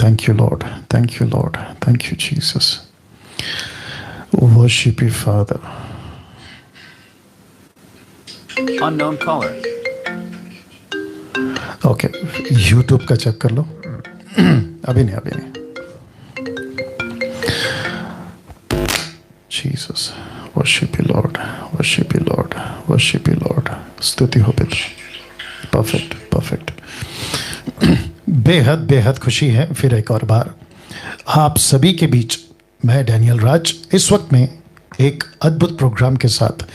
Thank you, Lord. Thank you, Lord. Thank you, Jesus. Worship you, Father. Unknown caller. Okay, YouTube का check कर लो. अभी नहीं. Jesus. Worship you, Lord. Worship you, Lord. Worship you, Lord. स्तुति हो पिता. Perfect. बेहद खुशी है फिर एक और बार आप सभी के बीच मैं डैनियल राज इस वक्त में एक अद्भुत प्रोग्राम के साथ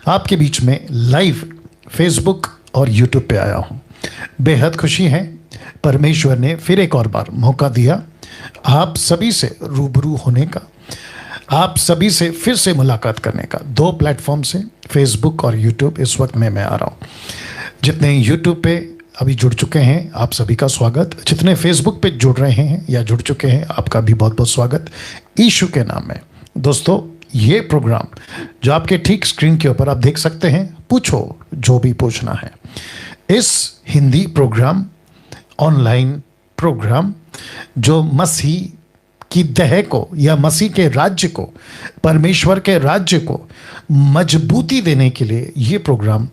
आपके बीच में लाइव फेसबुक और यूट्यूब पे आया हूं. बेहद खुशी है परमेश्वर ने फिर एक और बार मौका दिया आप सभी से रूबरू होने का, आप सभी से फिर से मुलाकात करने का. 2 प्लेटफॉर्म से फेसबुक और यूट्यूब इस वक्त में मैं आ रहा हूं. जितने यूट्यूब पे अभी जुड़ चुके हैं आप सभी का स्वागत, जितने फेसबुक पे जुड़ रहे हैं या जुड़ चुके हैं आपका भी बहुत बहुत स्वागत यीशु के नाम में. दोस्तों ये प्रोग्राम जो आपके ठीक स्क्रीन के ऊपर आप देख सकते हैं, पूछो जो भी पूछना है. इस हिंदी प्रोग्राम ऑनलाइन प्रोग्राम जो मसीह की देह को या मसीह के राज्य को, परमेश्वर के राज्य को मजबूती देने के लिए ये प्रोग्राम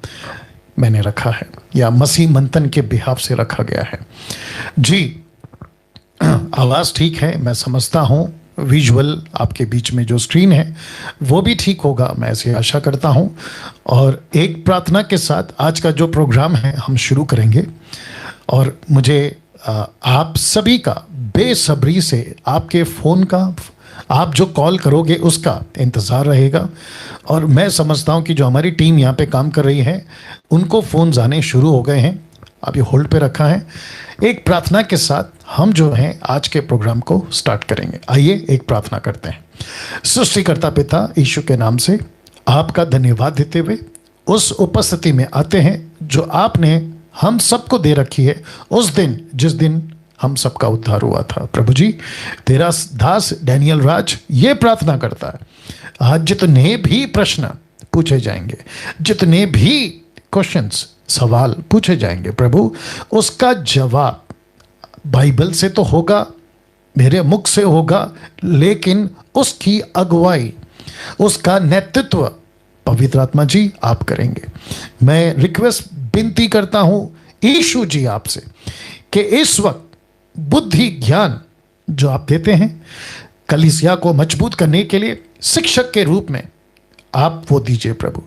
मैंने रखा है या मसीह मंथन के बिहाफ से रखा गया है. जी आवाज़ ठीक है मैं समझता हूँ, विजुअल आपके बीच में जो स्क्रीन है वो भी ठीक होगा मैं ऐसे आशा करता हूँ. और एक प्रार्थना के साथ आज का जो प्रोग्राम है हम शुरू करेंगे और मुझे आप सभी का बेसब्री से आपके फ़ोन का, आप जो कॉल करोगे उसका इंतज़ार रहेगा. और मैं समझता हूं कि जो हमारी टीम यहाँ पे काम कर रही है उनको फ़ोन आने शुरू हो गए हैं, अभी होल्ड पे रखा है. एक प्रार्थना के साथ हम जो हैं आज के प्रोग्राम को स्टार्ट करेंगे. आइए एक प्रार्थना करते हैं. सृष्टिकर्ता पिता यीशु के नाम से आपका धन्यवाद देते हुए उस उपस्थिति में आते हैं जो आपने हम सबको दे रखी है उस दिन जिस दिन हम सबका उद्धार हुआ था. प्रभु जी तेरा दास डैनियल राज ये प्रार्थना करता है आज जितने भी प्रश्न पूछे जाएंगे, जितने भी क्वेश्चंस सवाल पूछे जाएंगे प्रभु उसका जवाब बाइबल से तो होगा, मेरे मुख से होगा, लेकिन उसकी अगुवाई, उसका नेतृत्व पवित्र आत्मा जी आप करेंगे. मैं रिक्वेस्ट विनती करता हूं यीशु जी आपसे कि इस वक्त बुद्धि ज्ञान जो आप देते हैं कलीसिया को मजबूत करने के लिए शिक्षक के रूप में आप वो दीजिए प्रभु.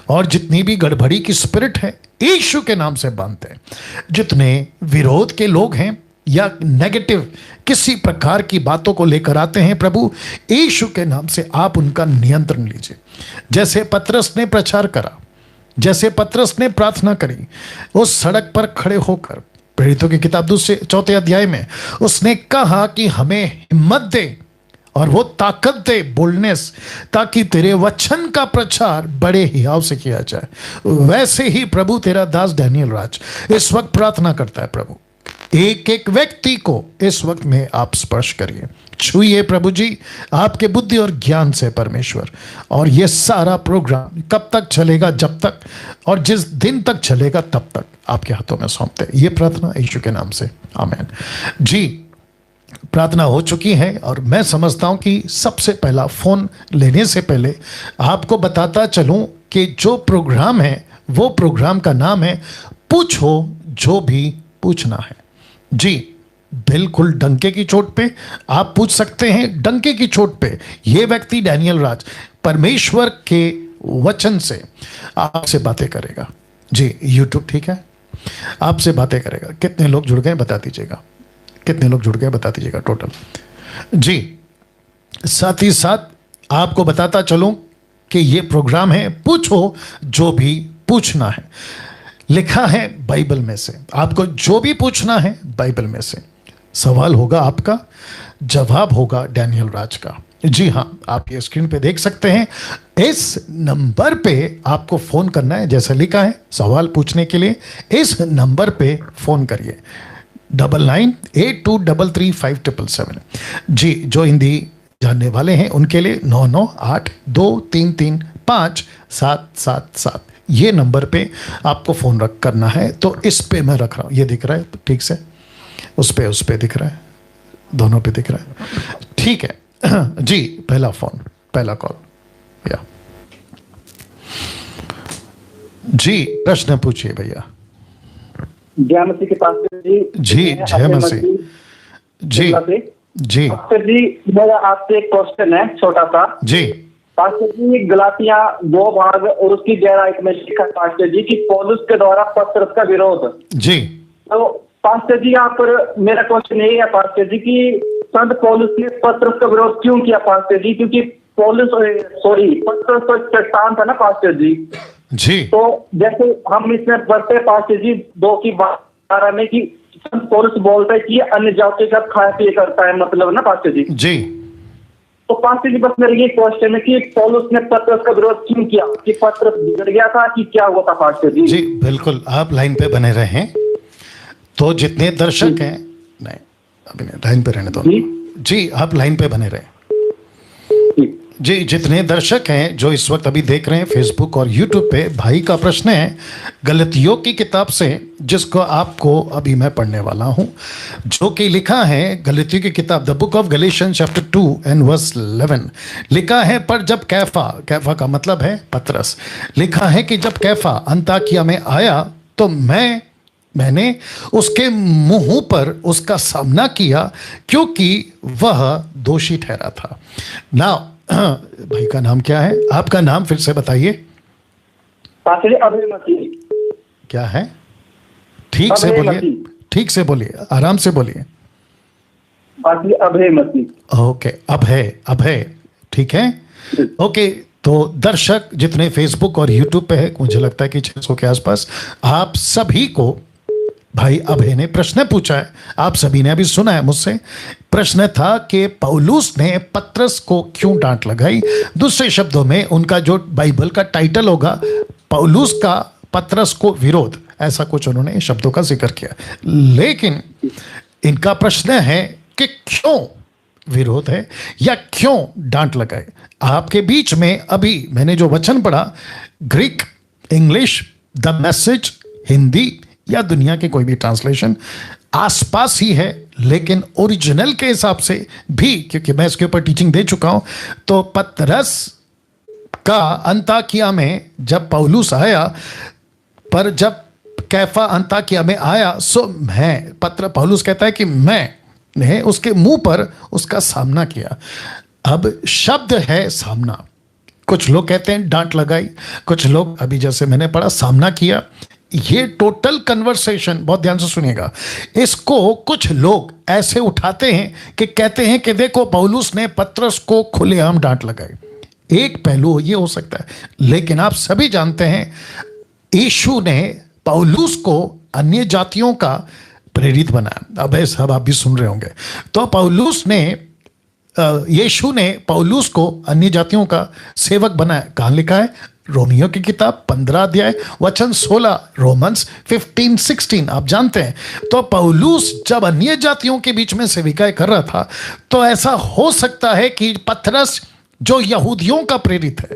और जितनी भी गड़बड़ी की स्पिरिट है यीशु के नाम से बांधते हैं. जितने विरोध के लोग हैं या नेगेटिव किसी प्रकार की बातों को लेकर आते हैं प्रभु यीशु के नाम से आप उनका नियंत्रण लीजिए. जैसे पतरस ने प्रचार करा, जैसे पतरस ने प्रार्थना करी, उस सड़क पर खड़े होकर प्रेरितों की किताब 4 अध्याय में उसने कहा कि हमें हिम्मत दे और वो ताकत दे बोल्डनेस, ताकि तेरे वचन का प्रचार बड़े हियाव से किया जाए. वैसे ही प्रभु तेरा दास डैनियल राज इस वक्त प्रार्थना करता है प्रभु एक एक व्यक्ति को इस वक्त में आप स्पर्श करिए, छुइए प्रभु जी आपके बुद्धि और ज्ञान से परमेश्वर. और ये सारा प्रोग्राम कब तक चलेगा, जब तक और जिस दिन तक चलेगा तब तक आपके हाथों में सौंपते. ये प्रार्थना यीशु के नाम से आमीन. जी प्रार्थना हो चुकी है और मैं समझता हूं कि सबसे पहला फोन लेने से पहले आपको बताता चलूं कि जो प्रोग्राम है वो प्रोग्राम का नाम है पूछो जो भी पूछना है. जी बिल्कुल डंके की चोट पे आप पूछ सकते हैं. डंके की चोट पे ये व्यक्ति डैनियल राज परमेश्वर के वचन से आपसे बातें करेगा. जी यूट्यूब ठीक है, आपसे बातें करेगा. कितने लोग जुड़ गए बता दीजिएगा, कितने लोग जुड़ गए बता दीजिएगा टोटल. जी साथ ही साथ आपको बताता चलूं कि ये प्रोग्राम है पूछो जो भी पूछना है. लिखा है बाइबल में से, आपको जो भी पूछना है बाइबल में से. सवाल होगा आपका, जवाब होगा डैनियल राज का. जी हाँ आप ये स्क्रीन पे देख सकते हैं. इस नंबर पे आपको फोन करना है, जैसा लिखा है सवाल पूछने के लिए इस नंबर पे फोन करिए 9982335777. जी जो हिंदी जानने वाले हैं उनके लिए 9982335777 ये नंबर पे आपको फ़ोन करना है. तो इस पे मैं रख रहा हूँ, ये दिख रहा है ठीक से, उस पे दिख रहा है दोनों पे दिख रहा है, ठीक है जी। पहला फोन, पहला कॉल, या जी, प्रश्न पूछिए भैया। जय मसीह के पास जी। जी जय मसीह जी जी पास्टर जी, मेरा आपसे एक क्वेश्चन है छोटा सा। जी पास्टर जी, गलातिया 2 भाग और उसकी 11 में लिखा पास्टर जी कि पौलुस के द्वारा पत्रस का विरोध। जी तो पास्टर जी, यहाँ पर मेरा क्वेश्चन यही है पास्टर जी कि संत पौलुस ने पत्रस का विरोध क्यों किया पास्टर जी? क्योंकि पत्रस तो चट्टान था ना पास्टर जी। जी तो जैसे हम इसमें पढ़ते हैं पास्टर जी 2:12 में कि संत पौलुस बोलता है कि ये अन्य जाति के साथ खाया पिए करता है, मतलब ना पास्टर जी। जी तो पास्टर जी, बस मेरा ये क्वेश्चन है कि पौलुस ने पत्रस का विरोध क्यों किया? कि पत्रस बिगड़ गया था कि क्या हुआ था पास्टर जी? जी बिल्कुल, आप लाइन पे बने रहें। तो जितने दर्शक हैं, नहीं अभी नहीं, लाइन पे रहने दो जी, आप लाइन पे बने रहें जी। जितने दर्शक हैं जो इस वक्त अभी देख रहे हैं फेसबुक और यूट्यूब पे, भाई का प्रश्न है गलतियों की किताब से, जिसको आपको अभी मैं पढ़ने वाला हूं, जो कि लिखा है गलतियों की किताब, the book of Galatians chapter 2 and verse 11। लिखा है, पर जब कैफा का मतलब है पतरस, लिखा है कि जब कैफा अंताकिया में आया तो मैंने उसके मुंह पर उसका सामना किया, क्योंकि वह दोषी ठहरा था। नाउ भाई का नाम क्या है? आपका नाम फिर से बताइए। अभय मसीह। क्या है? ठीक से बोलिए, ठीक से बोलिए, आराम से बोलिए। अभय मसीह। ओके, अभय, ठीक है। ओके, तो दर्शक जितने फेसबुक और यूट्यूब पे है, मुझे लगता है कि 600 के आसपास, आप सभी को भाई अभय ने प्रश्न पूछा है। आप सभी ने अभी सुना है मुझसे। प्रश्न था कि पौलुस ने पत्रस को क्यों डांट लगाई। दूसरे शब्दों में उनका जो बाइबल का टाइटल होगा, पौलुस का पत्रस को विरोध, ऐसा कुछ उन्होंने शब्दों का जिक्र किया। लेकिन इनका प्रश्न है कि क्यों विरोध है या क्यों डांट लगाए। आपके बीच में अभी मैंने जो वचन पढ़ा, Greek, English, the message, Hindi या दुनिया के कोई भी ट्रांसलेशन आसपास ही है, लेकिन ओरिजिनल के हिसाब से भी, क्योंकि मैं इसके ऊपर टीचिंग दे चुका हूं, तो पतरस का अंताकिया में जब पौलुस आया, पर जब कैफा अंताकिया में आया, सो पौलुस कहता है कि मैंने उसके मुंह पर उसका सामना किया। अब शब्द है सामना। कुछ लोग कहते हैं डांट लगाई, कुछ लोग अभी जैसे मैंने पढ़ा सामना किया। ये टोटल कन्वर्सेशन, बहुत ध्यान से सुनिएगा, इसको कुछ लोग ऐसे उठाते हैं कि कहते हैं कि देखो पौलुस ने पतरस को खुलेआम डांट लगाई। एक पहलू ये हो सकता है, लेकिन आप सभी जानते हैं यीशु ने पौलुस को अन्य जातियों का प्रेरित बनाया। अब साहब आप भी सुन रहे होंगे। तो यीशु ने पौलुस को अन्य जातियों का सेवक बनाया। कहां लिखा है? रोमियो की किताब 15 अध्याय वचन 16, रोमन्स 15-16, आप जानते हैं। तो पौलुस जब अन्य जातियों के बीच में सेविकाएं कर रहा था, तो ऐसा हो सकता है कि पतरस जो यहूदियों का प्रेरित है,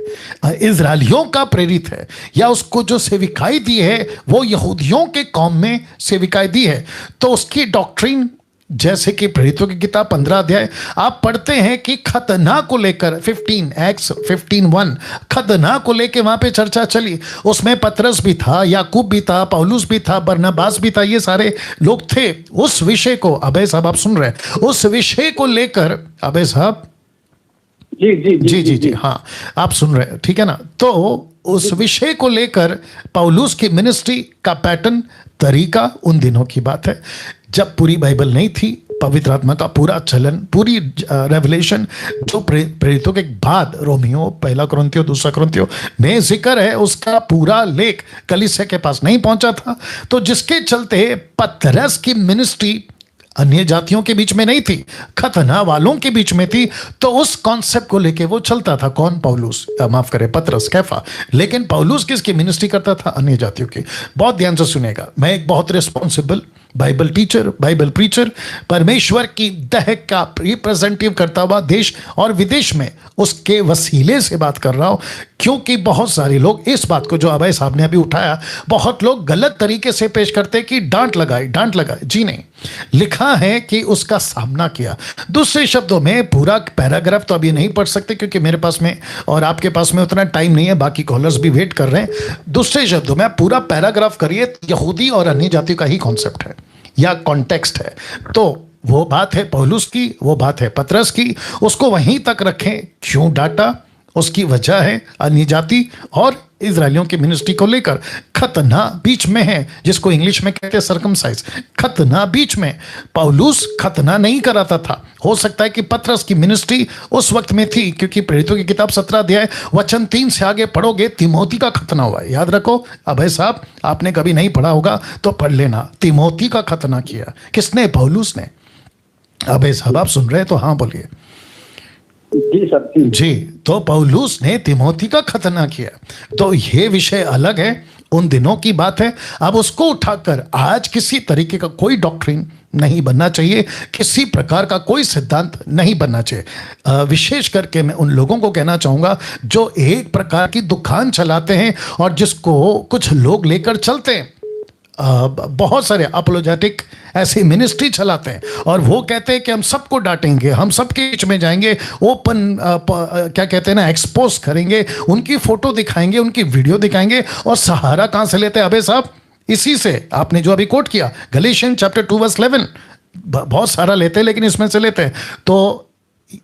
इजरायलियों का प्रेरित है, या उसको जो सेविकाई दी है वो यहूदियों के कौम में सेविकाई दी है, तो उसकी डॉक्ट्रिन, जैसे कि प्रेरितों की किताब 15 अध्याय आप पढ़ते हैं कि खतना को लेकर 15:1 खतना को लेकर वहां पे चर्चा चली। उसमें पतरस भी था, याकूब भी था, पौलुस भी था, बरनबास भी था, ये सारे लोग थे। उस विषय को, अबे साहब आप सुन रहे हैं, उस विषय को लेकर, अबे साहब जी हाँ आप सुन रहे हैं, ठीक है ना। तो उस विषय को लेकर पौलुस की मिनिस्ट्री का पैटर्न, तरीका उन दिनों की बात है जब पूरी बाइबल नहीं थी, पवित्र आत्मा का पूरा चलन, पूरी रेवलेशन जो प्रेरितों के बाद रोमियो, 1 कुरिन्थियों, 2 कुरिन्थियों में जिक्र है, उसका पूरा लेख कलीसिया के पास नहीं पहुंचा था। तो जिसके चलते पतरस की मिनिस्ट्री अन्य जातियों के बीच में नहीं थी, खतना वालों के बीच में थी। तो उस कॉन्सेप्ट को लेके वो चलता था। कौन? पौलुस, माफ करे, पतरस, कैफा। लेकिन पौलुस किसकी मिनिस्ट्री करता था? अन्य जातियों की। बहुत ध्यान से सुनेगा, मैं एक बहुत responsible Bible teacher, Bible preacher, परमेश्वर की दहक का रिप्रेजेंटेटिव करता हुआ देश और विदेश में उसके वसीले से बात कर रहा हूं क्योंकि बहुत सारे लोग इस बात को जो अभय साहब ने अभी उठाया, बहुत लोग गलत तरीके से पेश करते कि डांट लगाए। जी नहीं, लिखा है कि उसका सामना किया। दूसरे शब्दों में पूरा पैराग्राफ तो अभी नहीं पढ़ सकते क्योंकि मेरे पास में और आपके पास में उतना टाइम नहीं है, बाकी कॉलर्स भी वेट कर रहे हैं। दूसरे शब्दों में पूरा पैराग्राफ करिए, यहूदी और अन्य जातियों का ही कॉन्सेप्ट है या कॉन्टेक्स्ट है। तो वो बात है पौलुस की, वो बात है पतरस की, उसको वहीं तक रखें। क्यों डांटा, उसकी वजह है अन्य जाति और इजरायलियों की मिनिस्ट्री को लेकर। खतना बीच में है, जिसको इंग्लिश में कहते हैं सर्कमसाइज। खतना बीच में, पौलुस खतना नहीं कराता था। हो सकता है कि पतरस की मिनिस्ट्री उस वक्त में थी, क्योंकि प्रेरितों की किताब 17 अध्याय वचन 3 से आगे पढ़ोगे, तिमोथी का खतना हुआ है। याद रखो अभय साहब, आपने कभी नहीं पढ़ा होगा तो पढ़ लेना। तिमोथी का खतना किया किसने? पौलुस ने। अभय साहब आप सुन रहे हैं तो हाँ बोलिए। जी सर। जी, तो पौलुस ने तिमोथी का खतना किया। तो ये विषय अलग है, उन दिनों की बात है। अब उसको उठाकर आज किसी तरीके का कोई डॉक्ट्रिन नहीं बनना चाहिए, किसी प्रकार का कोई सिद्धांत नहीं बनना चाहिए। विशेष करके मैं उन लोगों को कहना चाहूंगा जो एक प्रकार की दुकान चलाते हैं और जिसको कुछ लोग लेकर चलते हैं। बहुत सारे अपोलोजेटिक ऐसी मिनिस्ट्री चलाते हैं और वो कहते हैं कि हम सबको डांटेंगे, हम सबके बीच में जाएंगे, ओपन क्या कहते हैं ना, एक्सपोज करेंगे, उनकी फोटो दिखाएंगे, उनकी वीडियो दिखाएंगे। और सहारा कहां से लेते हैं अबे साहब? इसी से आपने जो अभी कोट किया, गलेशियन चैप्टर 2 वर्स 11। बहुत सारा लेते हैं लेकिन इसमें से लेते हैं। तो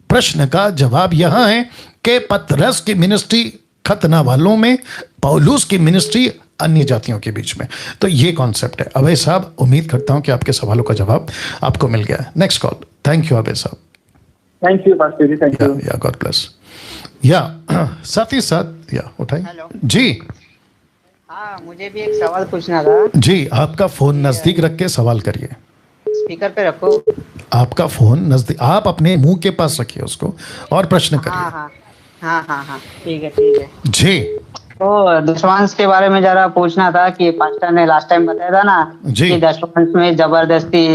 प्रश्न का जवाब यहां है कि पतरस की मिनिस्ट्री खतना वालों में, पौलुस की मिनिस्ट्री अन्य जातियों के बीच में। तो ये कॉन्सेप्ट है। अभय साहब, उम्मीद करता हूं कि आपके सवालों का जवाब आपको मिल गया। Next call. Thank you Abhay साहब। Thank you pastor ji, thank you. या गॉड ब्लेस। या साथ ही साथ या उठाइए। हेलो जी हाँ, मुझे भी एक सवाल पूछना था। जी, आपका फोन नजदीक रख के सवाल करिए। स्पीकर पे रखो। आपका फोन नजदीक, आप अपने मुंह के पास रखिए उसको और प्रश्न हाँ करिए। हाँ हाँ हाँ हाँ, ठीक है। जी तो दशमांश के बारे में जरा पूछना था कि पास्टर ने लास्ट टाइम बताया था ना जी। कि दशमांश में जबरदस्ती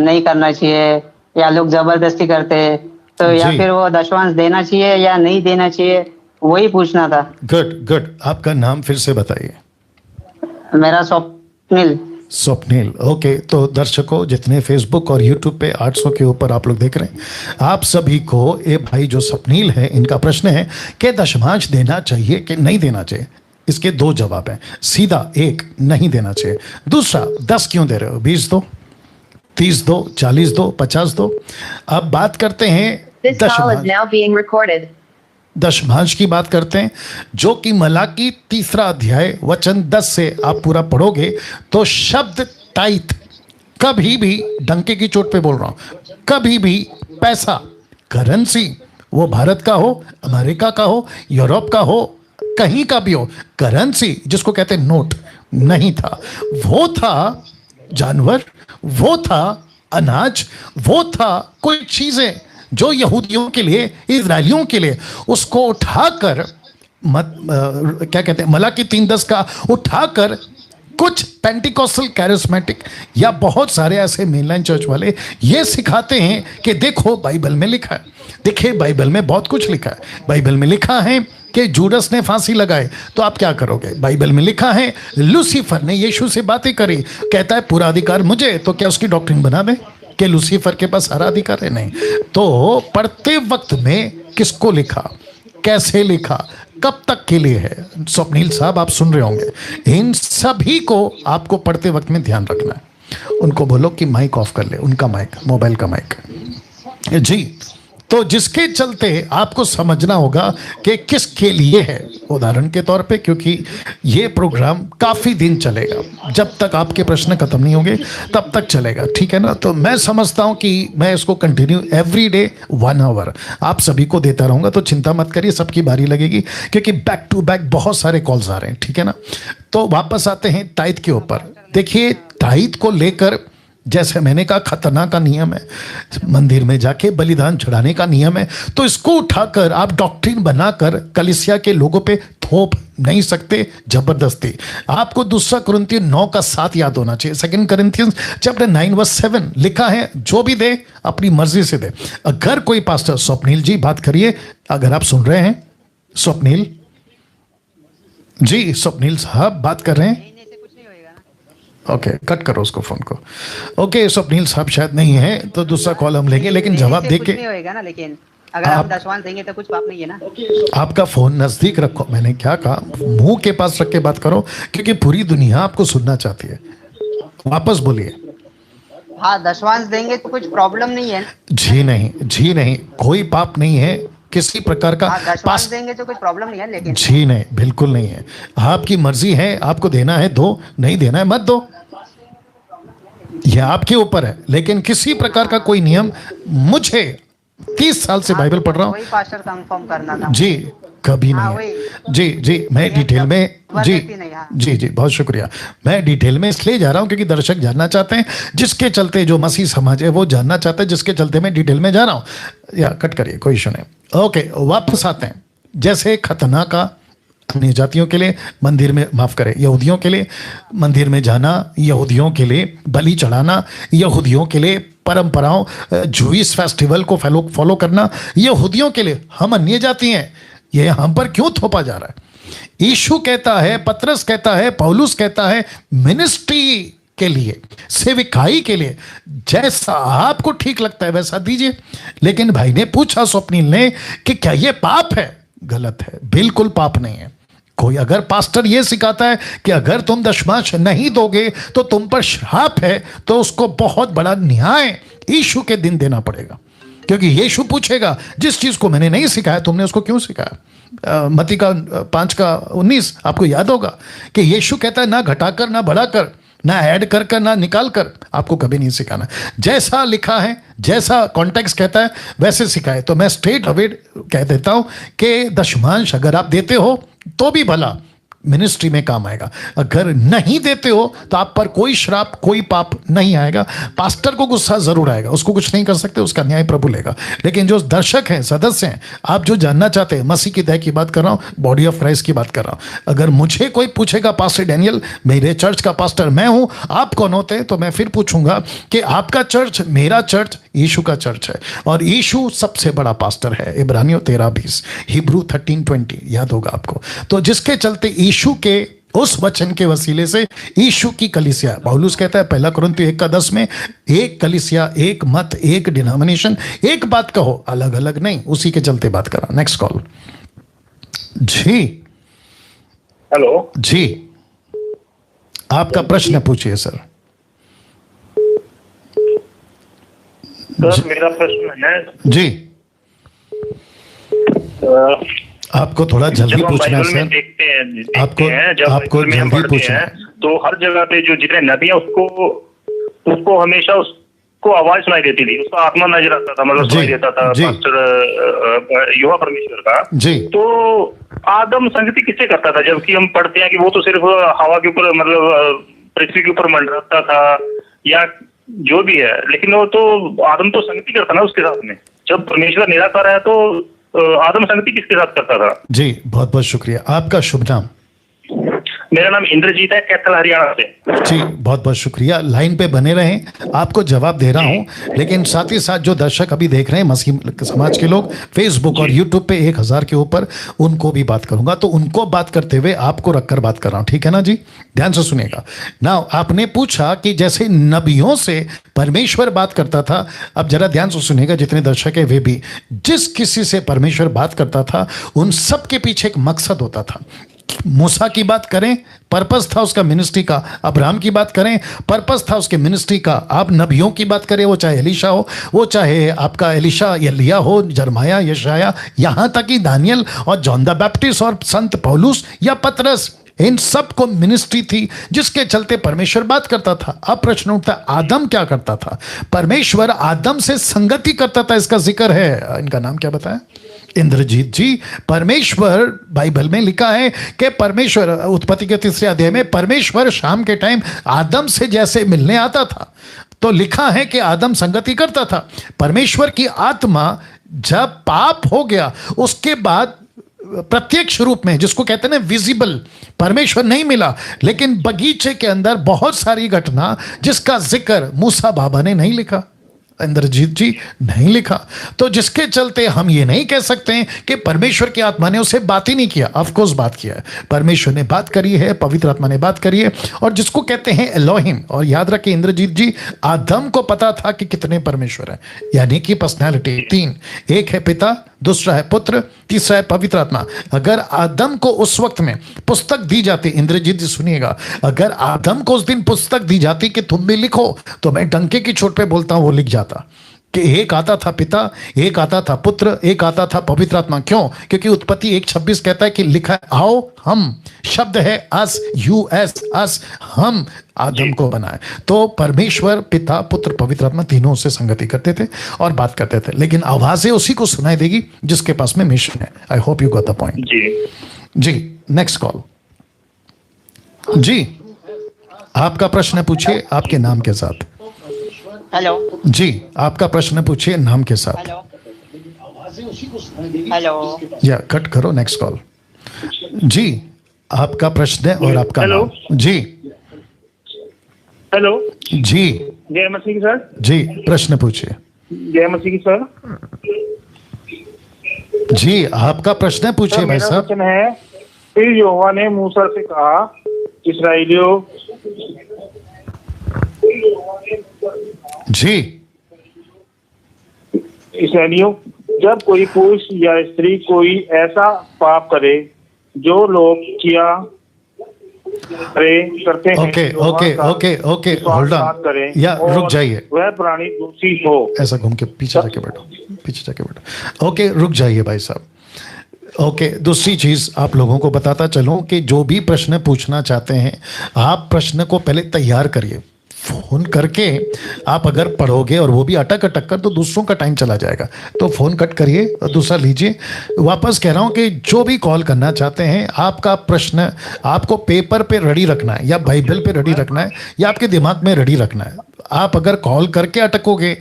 नहीं करना चाहिए या लोग जबरदस्ती करते हैं, तो या जी। फिर वो दशमांश देना चाहिए या नहीं देना चाहिए, वही पूछना था। गुड। आपका नाम फिर से बताइए। मेरा स्वप्निल। स्वप्निल, ओके। तो दर्शकों, जितने फेसबुक और यूट्यूब पे 800 के ऊपर आप लोग देख रहे हैं, आप सभी को ये भाई जो स्वप्निल है, इनका प्रश्न है कि दशमांश देना चाहिए कि नहीं देना चाहिए। इसके दो जवाब हैं। सीधा एक, नहीं देना चाहिए। दूसरा, 10 क्यों दे रहे हो? 20 दो, 30 दो, 40 दो, 50 दो। अब बात करते हैं This call is now being recorded. दशमांश की बात करते हैं, जो कि मलाकी 3 अध्याय वचन 10 से आप पूरा पढ़ोगे तो शब्द टाइथ, कभी भी डंके की चोट पे बोल रहा हूं, कभी भी पैसा, करेंसी, वो भारत का हो, अमेरिका का हो, यूरोप का हो, कहीं का भी हो, करेंसी जिसको कहते हैं नोट नहीं था। वो था जानवर, वो था अनाज, वो था कोई चीजें जो यहूदियों के लिए, इजरायलियों के लिए, उसको उठाकर क्या कहते हैं, मलाकी 3:10 का उठाकर कुछ पेंटिकॉस्टल कैरिस्मेटिक या बहुत सारे ऐसे मेनलाइन चर्च वाले ये सिखाते हैं कि देखो बाइबल में लिखा है। देखिए बाइबल में बहुत कुछ लिखा है। बाइबल में लिखा है कि जूडस ने फांसी लगाए, तो आप क्या करोगे? बाइबल में लिखा है लूसीफर ने यीशु से बातें करी, कहता है पूरा अधिकार मुझे, तो क्या उसकी डॉक्ट्रिन बना दे कि लूसीफर के पास सारा अधिकार है? नहीं। तो पढ़ते वक्त में किसको लिखा, कैसे लिखा, कब तक के लिए है? स्वप्निल साहब आप सुन रहे होंगे, इन सभी को आपको पढ़ते वक्त में ध्यान रखना है। उनको बोलो कि माइक ऑफ कर ले, उनका माइक, मोबाइल का माइक। जी, तो जिसके चलते आपको समझना होगा कि किसके लिए है। उदाहरण के तौर पे, क्योंकि ये प्रोग्राम काफ़ी दिन चलेगा, जब तक आपके प्रश्न खत्म नहीं होंगे तब तक चलेगा, ठीक है ना? तो मैं समझता हूँ कि मैं इसको कंटिन्यू एवरी डे 1 आवर आप सभी को देता रहूँगा। तो चिंता मत करिए, सबकी बारी लगेगी, क्योंकि बैक टू बैक बहुत सारे कॉल्स आ रहे हैं, ठीक है ना? तो वापस आते हैं टाइथ के ऊपर। देखिए टाइथ को लेकर, जैसे मैंने कहा, खतना का नियम है, मंदिर में जाके बलिदान चढ़ाने का नियम है, तो इसको उठाकर आप डॉक्ट्रिन बनाकर कलीसिया के लोगों पे थोप नहीं सकते जबरदस्ती। आपको 2 कुरिन्थियों 9:7 याद होना चाहिए। 2 Corinthians chapter 9 verse 7 लिखा है, जो भी दे अपनी मर्जी से दे। अगर कोई पास्टर, स्वप्निल जी बात करिए अगर आप सुन रहे हैं। स्वप्निल जी स्वप्निल साहब बात कर रहे हैं। ओके कट करो उसको फोन को। ओके स्वप्निल साहब शायद नहीं है तो दूसरा कॉल हम लेंगे, लेकिन जवाब दे के होएगा ना, लेकिन अगर आप दशवांश देंगे तो कुछ पाप नहीं है ना। आपका फोन नजदीक रखो, मैंने क्या कहा, मुंह के पास रख के बात करो, क्योंकि पूरी दुनिया आपको सुनना चाहती है। वापस बोलिए। हाँ, दशवांश देंगे तो कुछ प्रॉब्लम नहीं है। जी नहीं, कोई पाप नहीं है किसी प्रकार का। दशवांश देंगे तो कुछ प्रॉब्लम नहीं है, लेकिन जी नहीं, बिल्कुल नहीं है। आपकी मर्जी है, आपको देना है दो, नहीं देना है मत दो, यह आपके ऊपर है। लेकिन किसी प्रकार का कोई नियम, मुझे 30 साल से बाइबल पढ़ रहा हूँ। वही पास्टर कंफर्म करना था जी कभी नहीं है। जी मैं डिटेल में जी बहुत शुक्रिया। मैं डिटेल में इसलिए जा रहा हूं क्योंकि दर्शक जानना चाहते हैं, जिसके चलते जो मसीह समाज है वो जानना चाहते हैं, जिसके चलते मैं डिटेल में जा रहा हूं। या कट करिए, कोई इशू नहीं। ओके वापस आते हैं। जैसे खतना का अन्य जातियों के लिए मंदिर में, माफ करें, यहूदियों के लिए मंदिर में जाना, यहूदियों के लिए बलि चढ़ाना, यहूदियों के लिए परंपराओं, जूइश फेस्टिवल को फॉलो करना, यहूदियों के लिए हम अन्य जाति हैं, ये हम पर क्यों थोपा जा रहा है? यीशु कहता है, पतरस कहता है, पौलुस कहता है, मिनिस्ट्री के लिए, सेविकाई के लिए जैसा आपको ठीक लगता है वैसा दीजिए। लेकिन भाई ने पूछा, स्वप्निल ने, कि क्या ये पाप है? गलत है, बिल्कुल पाप नहीं है। कोई अगर पास्टर ये सिखाता है कि अगर तुम दशमांश नहीं दोगे तो तुम पर श्राप है, तो उसको बहुत बड़ा न्याय यीशु के दिन देना पड़ेगा। क्योंकि यीशु पूछेगा, जिस चीज को मैंने नहीं सिखाया तुमने उसको क्यों सिखाया? मत्ती का 5:19 आपको याद होगा कि यीशु कहता है ना घटाकर ना बढ़ाकर, ना ऐड कर कर ना निकाल कर, आपको कभी नहीं सिखाना। जैसा लिखा है, जैसा कॉन्टेक्स्ट कहता है वैसे सिखाए। तो मैं स्ट्रेट अवे कह देता हूं कि दशमांश अगर आप देते हो तो भी भला, मिनिस्ट्री में काम आएगा। अगर नहीं देते हो तो आप पर कोई श्राप, कोई पाप नहीं आएगा। पास्टर को गुस्सा जरूर आएगा, उसको कुछ नहीं कर सकते, उसका न्याय प्रभु लेगा। लेकिन जो दर्शक हैं, सदस्य हैं, आप जो जानना चाहते हैं, मसीह की दया की बात कर रहा हूं, बॉडी ऑफ क्राइस्ट की बात कर रहा हूं। अगर मुझे कोई पूछेगा, पास्टर डैनियल मेरे चर्च का पास्टर मैं हूं, आप कौन होते हैं, तो मैं फिर पूछूंगा कि आपका चर्च, मेरा चर्च यीशु का चर्च है, और यीशु सबसे बड़ा पास्टर है। इब्रानियों 13:20, हिब्रू 13:20 याद होगा आपको। तो जिसके चलते यीशु के उस वचन के वसीले से यीशु की कलीसिया, पौलुस कहता है 1 कुरिन्थियों 1:10 में, एक कलीसिया, एक मत, एक डिनोमिनेशन, एक बात कहो, अलग अलग नहीं। उसी के चलते बात करा। Next call. जी हेलो जी, आपका प्रश्न पूछिए सर। सर मेरा प्रश्न है जी, आपको थोड़ा जल्दी पूछना है सर। देखते हैं आपको जल्दी पूछना है। तो हर जगह पे जो जितने नबी हैं उसको हमेशा उसको आवाज सुनाई देती थी, उसका आत्मा नजर आता था, मतलब सुनाई देता था पास्टर युवा परमेश्वर का। जी, तो आदम संगति किससे करता था? जबकि हम पढ़ते हैं कि वो तो सिर्फ हवा के ऊपर, मतलब पृथ्वी के ऊपर मंडराता था या जो भी है, लेकिन वो तो आदम तो संगति करता ना उसके साथ में। जब परमेश्वर निराकार है तो आदम संगति किसके साथ करता था? जी बहुत बहुत शुक्रिया। आपका शुभ नाम? मेरा नाम इंद्रजीत है, कैथल हरियाणा से। जी बहुत बहुत शुक्रिया। लाइन पे बने रहें, आपको जवाब दे रहा हूं। लेकिन साथ ही साथ जो दर्शक अभी देख रहे हैं, मसीह समाज के लोग, फेसबुक और यूट्यूब पे 1000 के ऊपर, उनको भी बात करूंगा। तो उनको बात करते हुए आपको रखकर बात कर रहा हूं, ठीक है ना जी? ध्यान से सुनिएगा। नाउ आपने पूछा कि जैसे नबियों से परमेश्वर बात करता था, अब जरा ध्यान से सुनिएगा, जितने दर्शक है वे भी, जिस किसी से परमेश्वर बात करता था उन सब के पीछे एक मकसद होता था। मूसा की बात करें, पर्पस था उसका मिनिस्ट्री का। अब्राहम की बात करें, पर्पस था उसके मिनिस्ट्री का। आप नबियों की बात करें, वो चाहे एलीशा हो, वो चाहे आपका एलीशा एलिया हो, जरमाया, यशाया, यहां तक कि दानियल और जॉन द बैप्टिस्ट और संत पौलुस या पतरस, इन सब को मिनिस्ट्री थी जिसके चलते परमेश्वर बात करता था। अब प्रश्न उठता है, आदम क्या करता था? परमेश्वर आदम से संगति करता था, इसका जिक्र है। इनका नाम क्या बताया? इंद्रजीत जी। परमेश्वर, बाइबल में लिखा है कि परमेश्वर, उत्पत्ति के 3 अध्याय में, परमेश्वर शाम के टाइम आदम से जैसे मिलने आता था, तो लिखा है कि आदम संगति करता था। परमेश्वर की आत्मा जब पाप हो गया, उसके बाद प्रत्यक्ष रूप में, जिसको कहते हैं ना विजिबल, परमेश्वर नहीं मिला। लेकिन बगीचे के अंदर बहुत सारी घटना जिसका जिक्र मूसा बाबा ने नहीं लिखा। इंद्रजीत जी नहीं लिखा। तो जिसके चलते हम ये नहीं कह सकते हैं कि परमेश्वर की आत्मा ने उससे बात ही नहीं किया। ऑफ कोर्स बात किया है, परमेश्वर ने बात करी है, पवित्र आत्मा ने बात करी है। और जिसको कहते हैं एलोहिम, और याद रखें इंद्रजीत जी, आदम को पता था कि कितने परमेश्वर हैं, यानी कि पर्सनैलिटी 3, एक है पिता, दूसरा है पुत्र, तीसरा है पवित्र आत्मा। अगर आदम को उस वक्त में पुस्तक दी जाती, इंद्रजीत जी सुनिएगा, अगर आदम को उस दिन पुस्तक दी जाती कि तुम भी लिखो, तो मैं डंके की चोट पे बोलता हूं वो लिख जाता कि एक आता था पिता, एक आता था पुत्र, एक आता था पवित्र आत्मा। क्यों? क्योंकि उत्पत्ति 1:26 कहता है कि लिखा है आओ हम, शब्द है अस, US, अस, हम आदम को बनाए। तो परमेश्वर पिता पुत्र पवित्र आत्मा तीनों से संगति करते थे और बात करते थे, लेकिन आवाजें उसी को सुनाई देगी जिसके पास में मिशन है। I hope you got the point. जी नेक्स्ट कॉल। जी आपका प्रश्न पूछिए आपके नाम के साथ। हेलो जी आपका प्रश्न पूछिए नाम के साथ। हेलो या कट करो, नेक्स्ट कॉल। जी आपका प्रश्न है और आपका हेलो। नाम। जी हेलो, जी जय मसीह की सर। जी प्रश्न पूछिए। जय मसीह की सर। जी आपका प्रश्न पूछिए भाई मेरा साहब। क्वेश्चन है, फिर यहोवा ने मूसा से कहा, इस्राएलियों जी इसराइलियों, जब कोई पुरुष या स्त्री कोई ऐसा पाप करे जो लोग किया करते हैं, ओके जो ओके हर साल ओके ओके होल्ड विश्वासघात करे ऑन, या और रुक जाइए, वह प्राणी दोषी हो। ऐसा घूम के पीछे जाके बैठो, पीछे जाके बैठो। ओके रुक जाइए भाई साहब। ओके दूसरी चीज आप लोगों को बताता चलूं कि जो भी प्रश्न पूछना चाहते हैं आप प्रश्न को पहले तैयार करिए। फोन करके आप अगर पढ़ोगे और वो भी अटक अटक कर तो दूसरों का टाइम चला जाएगा। तो फोन कट करिए और दूसरा लीजिए। वापस कह रहा हूं कि जो भी कॉल करना चाहते हैं आपका प्रश्न आपको पेपर पे रेडी रखना है या बाइबल पे रेडी रखना है या आपके दिमाग में रेडी रखना है। आप अगर कॉल करके अटकोगे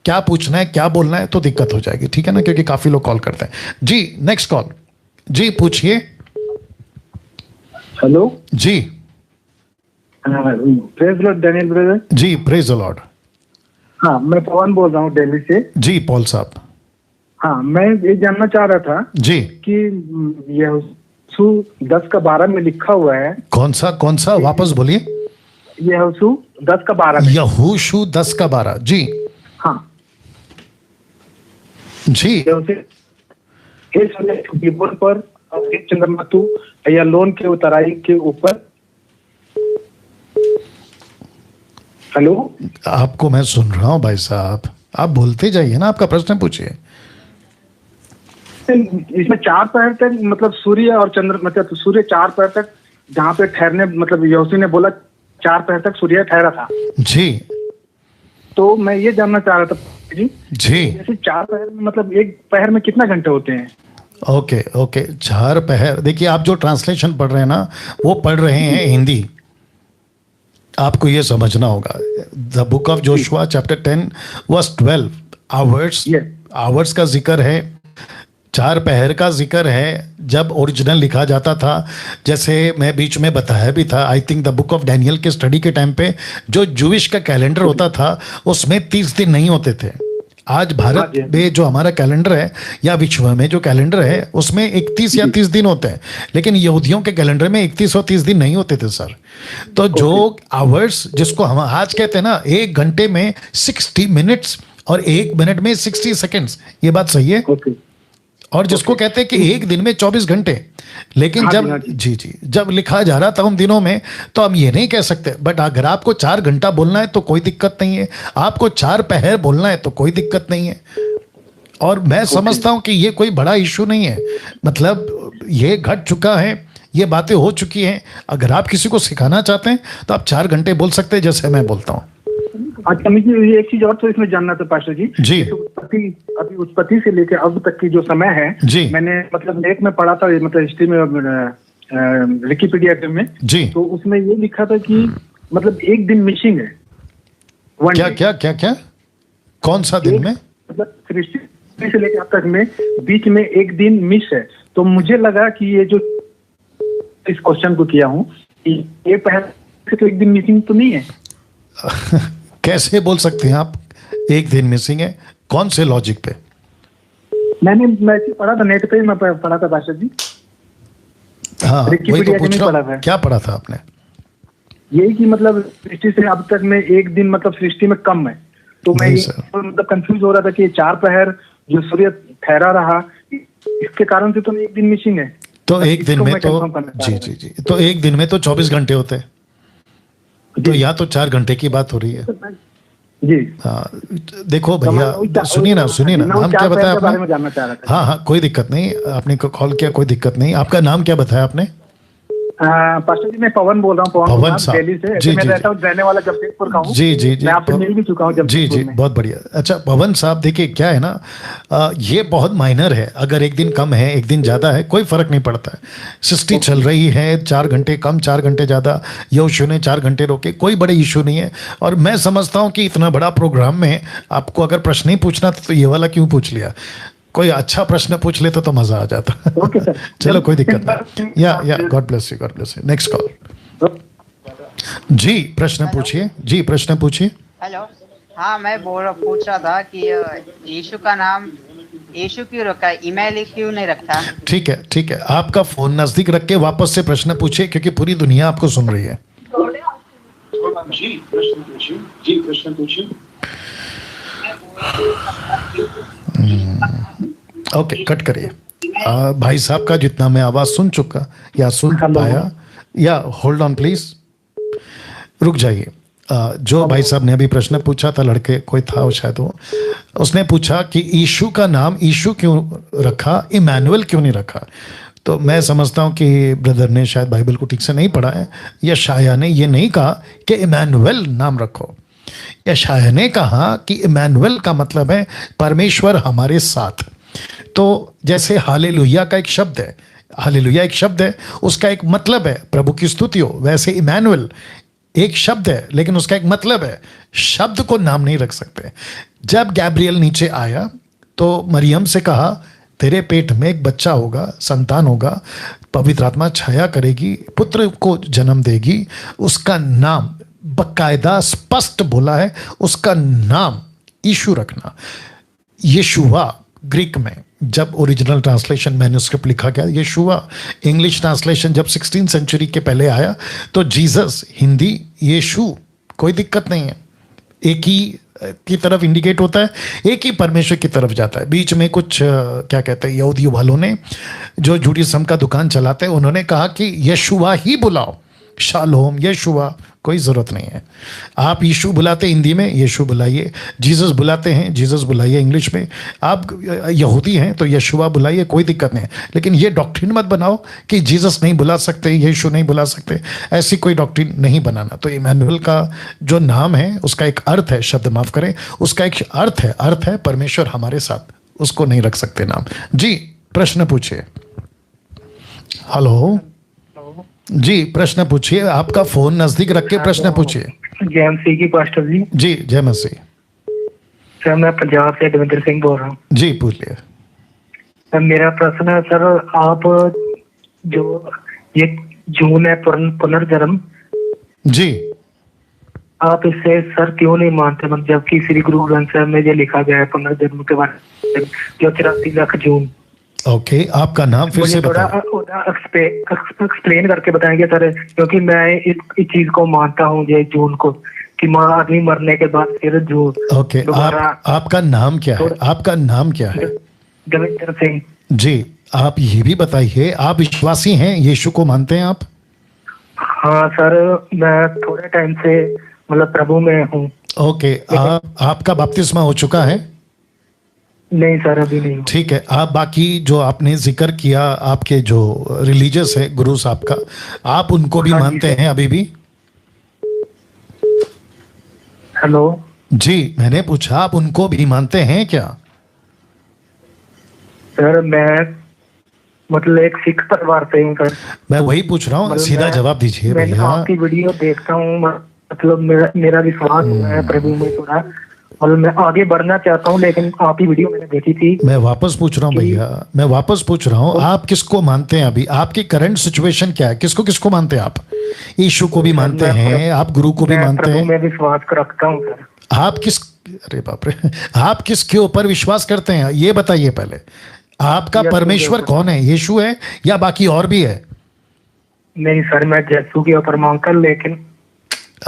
क्या पूछना है क्या बोलना है तो दिक्कत हो जाएगी, ठीक है ना, क्योंकि काफी लोग कॉल करते हैं। जी नेक्स्ट कॉल। जी पूछिए। हेलो जी प्रेज लॉर्ड डैनियल ब्रदर। जी प्रेज द लॉर्ड। हाँ मैं पवन बोल रहा हूँ दिल्ली से। जी पॉल साहब। हाँ मैं ये जानना चाह रहा था जी कि यहोशू 10:12 में लिखा हुआ है। कौन सा वापस बोलिए। यहोशू 10:12 में। यहोशू 10:12 जी। हाँ जी गिबोन पर चंद्रमा तू या लोन के उतराई के ऊपर। हेलो आपको मैं सुन रहा हूं भाई साहब, आप बोलते जाइए ना, आपका प्रश्न पूछिए। इसमें 4 पहर तक मतलब सूर्य और चंद्र मतलब सूर्य 4 पहर तक जहाँ पे ठहरने मतलब यहोशू ने बोला 4 पहर तक सूर्य ठहरा था। जी तो मैं ये जानना चाह रहा था जी जैसे 4 पहर में मतलब एक पहर में कितना घंटे होते हैं? ओके 4 पहर। देखिए आप जो ट्रांसलेशन पढ़ रहे हैं ना वो पढ़ रहे हैं हिंदी, आपको ये समझना होगा। The book of Joshua chapter 10 verse 12 hours का जिक्र है, 4 पहर का जिक्र है। जब ओरिजिनल लिखा जाता था, जैसे मैं बीच में बताया भी था, I think the book of Daniel के स्टडी के टाइम पे जो जूविश का कैलेंडर होता था उसमें 30 दिन नहीं होते थे। आज भारत में जो हमारा कैलेंडर है या विश्व में जो कैलेंडर है उसमें 31 या 30 दिन होते हैं, लेकिन यहूदियों के कैलेंडर में 31 और 30 दिन नहीं होते थे सर। तो जो आवर्स जिसको हम आज कहते हैं ना, 1 घंटे में 60 मिनट्स और 1 मिनट में 60 सेकेंड्स, ये बात सही है। और जिसको कहते हैं कि एक दिन में 24 घंटे, लेकिन जब जी जब लिखा जा रहा था उन दिनों में तो हम ये नहीं कह सकते। बट अगर आपको 4 घंटा बोलना है तो कोई दिक्कत नहीं है, आपको 4 पहर बोलना है तो कोई दिक्कत नहीं है। और मैं समझता हूं कि ये कोई बड़ा इशू नहीं है, मतलब ये घट चुका है, ये बातें हो चुकी हैं। अगर आप किसी को सिखाना चाहते हैं तो आप 4 घंटे बोल सकते हैं जैसे मैं बोलता हूँ। अच्छा मुझे एक चीज और तो इसमें जानना था पास्टर जी। अभी उत्पत्ति से लेकर अब तक की जो समय है जी, मैंने मतलब लेख में पढ़ा था, मतलब हिस्ट्री में विकिपीडिया में जी, तो उसमें ये लिखा था कि मतलब एक दिन मिसिंग है। क्या कौन सा दिन में? मतलब सृष्टि से लेकर अब तक में बीच में एक दिन मिस है। तो मुझे लगा कि ये जो इस क्वेश्चन को किया हूँ ये पहले से तो एक दिन मिसिंग तो नहीं है। कैसे बोल सकते हैं आप? एक दिन मिसिंग है, कौन से लॉजिक पे? मैंने पढ़ा था नेट पे ही, मैं पढ़ा था पास्टर जी। हाँ वही तो विकिपीडिया पूछ नहीं रहा पढ़ा हूँ, था। क्या पढ़ा था आपने? यही कि मतलब सृष्टि से अब तक में एक दिन मतलब सृष्टि में कम है, तो मैं नहीं ये सर। मतलब कंफ्यूज हो रहा था कि ये 4 पहर जो सूर्य ठहरा रहा, इसके कारण से तो एक दिन मिसिंग है। तो एक दिन इसको में मैं तो confirm करना चाह जी रहा था। जी जी, तो एक दिन में तो 24 घंटे होते हैं, तो यहाँ तो 4 घंटे की बात हो रही है। जी हाँ देखो तो भैया, मैं सुनिए ना सुनिए ना, मैं उन नाम 4 क्या पहर बताया के बारे में आपने? जानना चाह रहा था। हाँ हाँ कोई दिक्कत नहीं, आपने को कॉल किया, कोई दिक्कत नहीं। आपका नाम क्या बताया आपने? पास्टर जी मैं पवन बोल रहा हूँ, पवन कुमार, साहब। दिल्ली से। जी, मैं जी, रहता हूँ, रहने वाला जमशेदपुर का हूँ। जी जी जी, मैं आपसे मिल भी चुका हूँ जी जमशेदपुर जी, में। बहुत बढ़िया। अच्छा पवन साहब, देखिए क्या है ना, ये बहुत माइनर है, अगर एक दिन कम है एक दिन ज़्यादा है कोई फर्क नहीं पड़ता है। सृष्टि चल रही है, 4 घंटे कम 4 घंटे ज़्यादा, यहोशू ने 4 घंटे रोके, कोई बड़े इशू नहीं है। और मैं समझता हूँ कि इतना बड़ा प्रोग्राम में आपको अगर प्रश्न ही पूछना था तो ये वाला क्यों पूछ लिया? कोई अच्छा प्रश्न पूछ लेते तो मज़ा आ जाता। Okay sir. चलो कोई दिक्कत नहीं, या God bless you, God bless you. Next call. जी प्रश्न पूछिए, जी प्रश्न पूछिए। हेलो। हाँ, मैं पूछ रहा था कि यीशु का नाम यीशु क्यों रखा है, ईमेल क्यों नहीं रखा? ठीक है ठीक है, आपका फोन नजदीक रख के वापस से प्रश्न पूछिए, क्योंकि पूरी दुनिया आपको सुन रही है। जी प्रश्न पूछिए, जी प्रश्न पूछिए। ओके कट करिए। भाई साहब का जितना मैं आवाज सुन चुका या सुन पाया, या होल्ड ऑन प्लीज, रुक जाइए। जो भाई साहब ने अभी प्रश्न पूछा था, लड़के कोई था वो शायद, वो उसने पूछा कि यीशु का नाम यीशु क्यों रखा, इमैनुअल क्यों नहीं रखा। तो मैं समझता हूँ कि ब्रदर ने शायद बाइबल को ठीक से नहीं पढ़ा है। यशायाह ने ये नहीं कहा कि इमैनुअल नाम रखो, यशायाह ने कहा कि इमैनुअल का मतलब है परमेश्वर हमारे साथ। तो जैसे हालेलुया का एक शब्द है, हालेलुया एक शब्द है, उसका एक मतलब है प्रभु की स्तुति हो, वैसे इमैनुअल एक शब्द है लेकिन उसका एक मतलब है। शब्द को नाम नहीं रख सकते। जब गैब्रियल नीचे आया तो मरियम से कहा तेरे पेट में एक बच्चा होगा, संतान होगा, पवित्र आत्मा छाया करेगी, पुत्र को जन्म देगी, उसका नाम बकायदा स्पष्ट बोला है, उसका नाम यीशु रखना। यीशुआ ग्रीक में जब ओरिजिनल ट्रांसलेशन मैन्युस्क्रिप्ट लिखा गया, यीशुआ इंग्लिश ट्रांसलेशन जब 16 सेंचुरी के पहले आया तो जीसस, हिंदी यीशु, कोई दिक्कत नहीं है, एक ही की तरफ इंडिकेट होता है, एक ही परमेश्वर की तरफ जाता है। बीच में कुछ क्या कहते हैं यहूदी वालों ने, जो जूडिज्म का दुकान चलाते हैं, उन्होंने कहा कि यीशुआ ही बुलाओ, शालोम यीशुआ, कोई ज़रूरत नहीं है। आप यीशु बुलाते हिंदी में यीशु बुलाइए, जीसस बुलाते हैं जीसस बुलाइए इंग्लिश में, आप यहूदी हैं तो यीशुआ बुलाइए, कोई दिक्कत नहीं। लेकिन ये डॉक्ट्रिन मत बनाओ कि जीसस नहीं बुला सकते, यीशु नहीं बुला सकते, ऐसी कोई डॉक्ट्रिन नहीं बनाना। तो इमैनुअल का जो नाम है उसका एक अर्थ है, शब्द माफ करें, उसका एक अर्थ है परमेश्वर हमारे साथ, उसको नहीं रख सकते नाम। जी प्रश्न पूछिए। हेलो जी प्रश्न पूछिए, आपका फोन नजदीक रख के प्रश्न पूछिए। जय मसीह की पास्टर जी। जी जय मसीह। सर मैं पंजाब से दविंदर सिंह बोल रहा हूँ। जी पूछिए। सर मेरा प्रश्न है सर, आप जो ये जून है पुनर्जन्म, जी आप इससे सर क्यों नहीं मानते, मतलब जबकि श्री गुरु ग्रंथ साहब में जो लिखा गया है पुनर्जन्म के बारे में, जो 83 लाख जून। ओके आपका नाम फिर से थोड़ा बताएं। एक्सप्लेन करके बताएंगे सर, क्योंकि मैं इस चीज को मानता हूँ, ये जून को, कि माँ आदमी मरने के बाद फिर जून। ओके आपका नाम क्या है, आपका नाम क्या है? दविंदर सिंह। जी आप ये भी बताइए, आप विश्वासी हैं, यीशु को मानते हैं आप? हाँ सर, मैं थोड़े टाइम से मतलब प्रभु में हूँ। ओके आपका बपतिस्मा हो चुका है? नहीं सर अभी नहीं। ठीक है, आप बाकी जो आपने जिक्र किया आपके जो रिलीजियस है गुरु साहब का, आप उनको भी मानते हैं अभी भी? हेलो जी मैंने पूछा आप उनको भी मानते हैं क्या? सर मैं मतलब एक सिख परिवार से हूँ सर। मैं वही पूछ रहा हूँ, मतलब सीधा जवाब दीजिए मैं भैया। आपकी वीडियो देखता हूँ, मतलब मेरा विश्वास है प्रभु में थोड़ा, मतलब मैं आगे बढ़ना चाहता हूँ, लेकिन आपकी वीडियो मैंने देखी थी। मैं वापस पूछ रहा हूँ भैया, मैं वापस पूछ रहा हूँ, आप किसको मानते हैं अभी? आपकी करंट सिचुएशन क्या है, किसको किसको मानते हैं आप? यीशु को भी मानते हैं, आप गुरु को भी मानते हैं? मैं विश्वास रखता हूँ सर। आप अरे बाप रे, आप किसके ऊपर विश्वास करते हैं ये बताइए पहले। आपका परमेश्वर कौन है, यीशु है या बाकी और भी है? नहीं सर, मैं यीशु के ऊपर मांगकर, लेकिन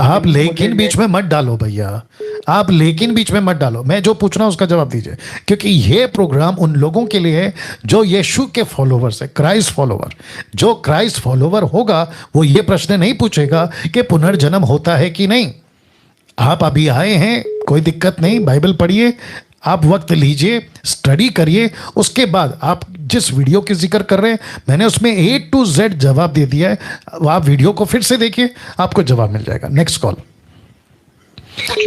आप लेकिन बीच में मत डालो भैया, आप लेकिन बीच में मत डालो। मैं जो पूछ रहा हूं उसका जवाब दीजिए, क्योंकि ये प्रोग्राम उन लोगों के लिए है जो यीशु के फॉलोवर्स है, क्राइस्ट फॉलोवर। जो क्राइस्ट फॉलोवर होगा वो ये प्रश्न नहीं पूछेगा कि पुनर्जन्म होता है कि नहीं। आप अभी आए हैं, कोई दिक्कत नहीं, बाइबल पढ़िए, आप वक्त लीजिए, स्टडी करिए, उसके बाद आप जिस वीडियो की जिक्र कर रहे हैं मैंने उसमें A to Z जवाब दे दिया है, आप वीडियो को फिर से देखिए, आपको जवाब मिल जाएगा। नेक्स्ट कॉल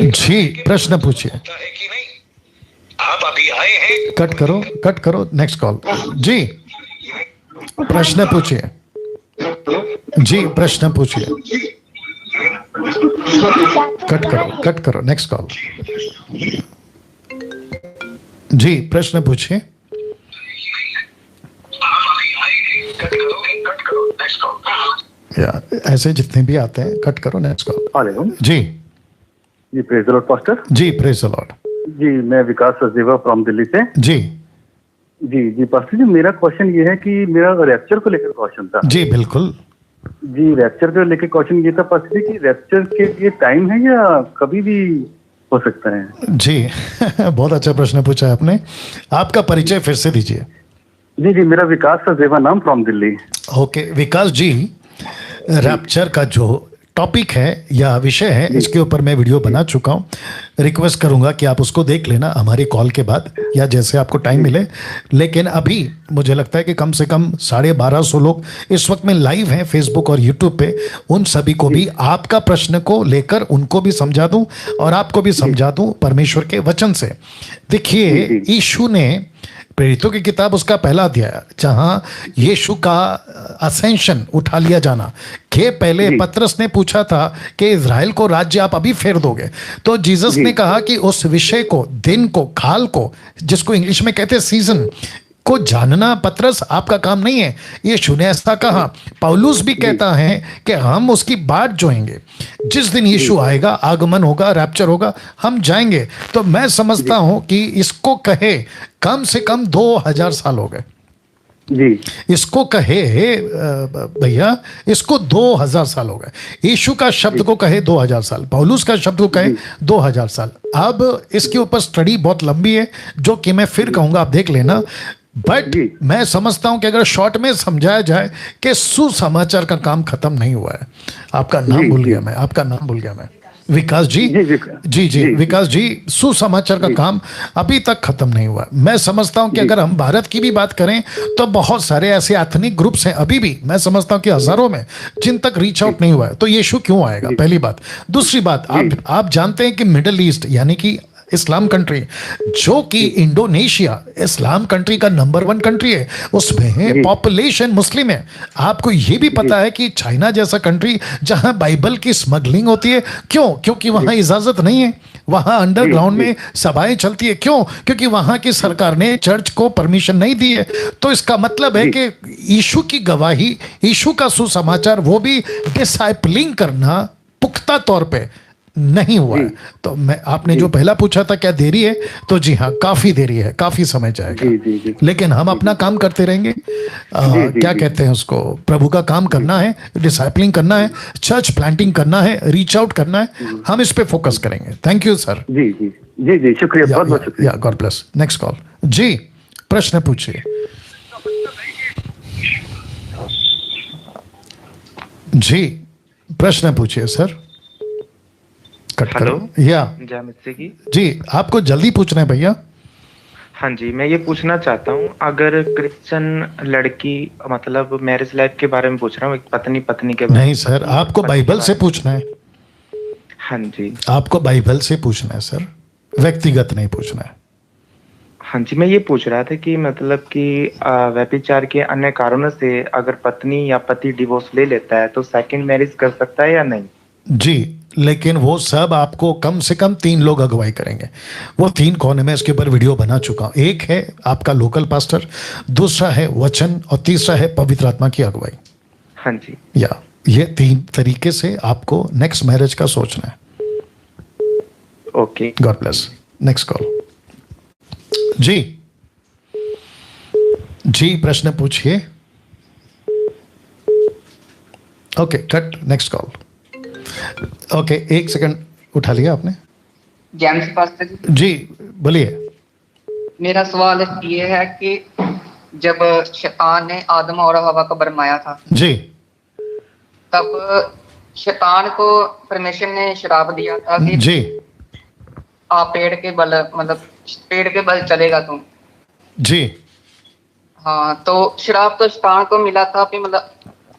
जी, प्रश्न पूछिए। आप अभी आए हैं, कट करो, नेक्स्ट कॉल जी, प्रश्न पूछिए जी, प्रश्न पूछिए। कट करो, नेक्स्ट कॉल जी, प्रश्न पूछिए। या ऐसे जितने भी आते हैं, कट करो, नेक्स्ट कॉल। हेलो जी प्रेज द लॉर्ड पास्टर। जी, प्रेज द लॉर्ड। जी, मैं विकास सचदेवा फ्रॉम दिल्ली से। जी पास्टर जी, मेरा क्वेश्चन ये है कि मेरा रैप्चर को लेकर क्वेश्चन था। जी बिल्कुल जी, रैप्चर को लेकर क्वेश्चन ये था पास्टर जी कि रैप्चर के लिए टाइम है या कभी भी हो सकता है? जी बहुत अच्छा प्रश्न पूछा है आपने। आपका परिचय फिर से दीजिए। जी, मेरा विकास सचदेवा नाम from Delhi. Okay Vikas ji, rapture का जो टॉपिक है या विषय है, इसके ऊपर मैं वीडियो बना चुका हूँ। रिक्वेस्ट करूंगा कि आप उसको देख लेना हमारी कॉल के बाद या जैसे आपको टाइम मिले। लेकिन अभी मुझे लगता है कि कम से कम 1250 लोग इस वक्त में लाइव हैं फेसबुक और यूट्यूब पे। उन सभी को भी आपका प्रश्न को लेकर उनको भी समझा दूं और आपको भी समझा दूं परमेश्वर के वचन से। देखिए, यीशु ने प्रेरितों की किताब उसका पहला अध्याय जहां यीशु का असेंशन उठा लिया जाना के पहले पतरस ने पूछा था कि इज़राइल को राज्य आप अभी फेर दोगे, तो जीसस ने कहा कि उस विषय को, दिन को, काल को, जिसको इंग्लिश में कहते हैं सीजन को जानना पतरस आपका काम नहीं है। यीशु ने ऐसा कहा। पौलुस भी कहता है कि हम उसकी बाट जोएंगे, जिस दिन यीशु आएगा, आगमन होगा, रैप्चर होगा, हम जाएंगे। तो मैं समझता हूं कि इसको कहे कम से कम 2000 साल हो गए जी, इसको कहे भैया, इसको 2000 साल हो गए। यीशु का शब्द को कहे 2000 साल, पौलुस का शब्द को कहे 2000 साल। अब इसके ऊपर स्टडी बहुत लंबी है जो कि मैं फिर कहूंगा, आप देख लेना। बट मैं समझता हूं कि अगर शॉर्ट में समझाया जाए कि सुसमाचार का काम खत्म नहीं हुआ है। आपका नाम भूल गया मैं, आपका नाम भूल गया मैं। विकास जी, जी विकास जी, सुसमाचार का काम अभी तक खत्म नहीं हुआ। मैं समझता हूं कि अगर हम भारत की भी बात करें तो बहुत सारे ऐसे एथनिक ग्रुप्स हैं अभी भी, मैं समझता हूं कि हजारों में, जिन तक रीच आउट नहीं हुआ है। तो यीशु क्यों आएगा, पहली बात। दूसरी बात, आप जानते हैं कि मिडिल ईस्ट यानी कि इस्लाम कंट्री, जो कि इंडोनेशिया इस्लाम कंट्री का नंबर 1 कंट्री है, उसमें पॉपुलेशन मुस्लिम है। आपको यह भी पता है कि चाइना जैसा कंट्री जहां बाइबल की स्मगलिंग होती है, क्यों? क्योंकि वहां इजाजत नहीं है, वहां अंडरग्राउंड में सभाएं चलती है। क्यों? क्योंकि वहां की सरकार ने चर्च को परमिशन नहीं दी है। तो इसका मतलब है कि यीशु की गवाही, यीशु का सुसमाचार, वो भी डिसाइपलिंग करना पुख्ता तौर पे नहीं हुआ है। तो मैं, आपने जो पहला पूछा था क्या देरी है, तो जी हाँ, काफी देरी है, काफी समय जाएगा। लेकिन हम अपना काम करते रहेंगे। क्या कहते हैं उसको, प्रभु का काम करना है, डिसाइपलिंग करना है, चर्च प्लांटिंग करना है, रीच आउट करना है, हम इस पे फोकस करेंगे। Thank you sir. जी शुक्रिया, बहुत बहुत शुक्रिया। God bless. नेक्स्ट कॉल जी, प्रश्न पूछिए जी, प्रश्न पूछिए सर। हेलो या जी, आपको जल्दी पूछना है भैया। हाँ जी, मैं ये पूछना चाहता हूँ, अगर क्रिश्चियन लड़की, मतलब मैरिज लाइफ के बारे में पूछ रहा हूँ, एक पत्नी के बारे में। नहीं सर, आपको बाइबल से पूछना है। हाँ जी, आपको बाइबल से पूछना है सर, व्यक्तिगत नहीं पूछना है। हाँ जी, मैं ये पूछ रहा था कि मतलब कि व्यभिचार के अन्य कारणों से अगर पत्नी या पति डिवोर्स ले लेता है तो सेकंड मैरिज कर सकता है या नहीं? जी, लेकिन वो सब आपको कम से कम 3 लोग अगुवाई करेंगे। वो 3 कौन है, मैं इसके ऊपर वीडियो बना चुका हूँ। एक है आपका लोकल पास्टर, दूसरा है वचन, और तीसरा है पवित्र आत्मा की अगुवाई। हाँ जी, या ये 3 तरीके से आपको नेक्स्ट मैरिज का सोचना है। Okay, God bless. Next call. जी प्रश्न पूछिए। Okay cut, next call. Okay 1 second उठा लिया आपने? जेम्स पास्टर जी बोलिए। मेरा सवाल ये है कि जब शैतान ने आदम और हवा को बरमाया था जी, तब शैतान को परमेश्वर ने श्राप दिया था कि जी आप पेड़ के बल मतलब पेड़ के बल चलेगा तुम। जी हाँ, तो श्राप तो शैतान को मिला था कि मतलब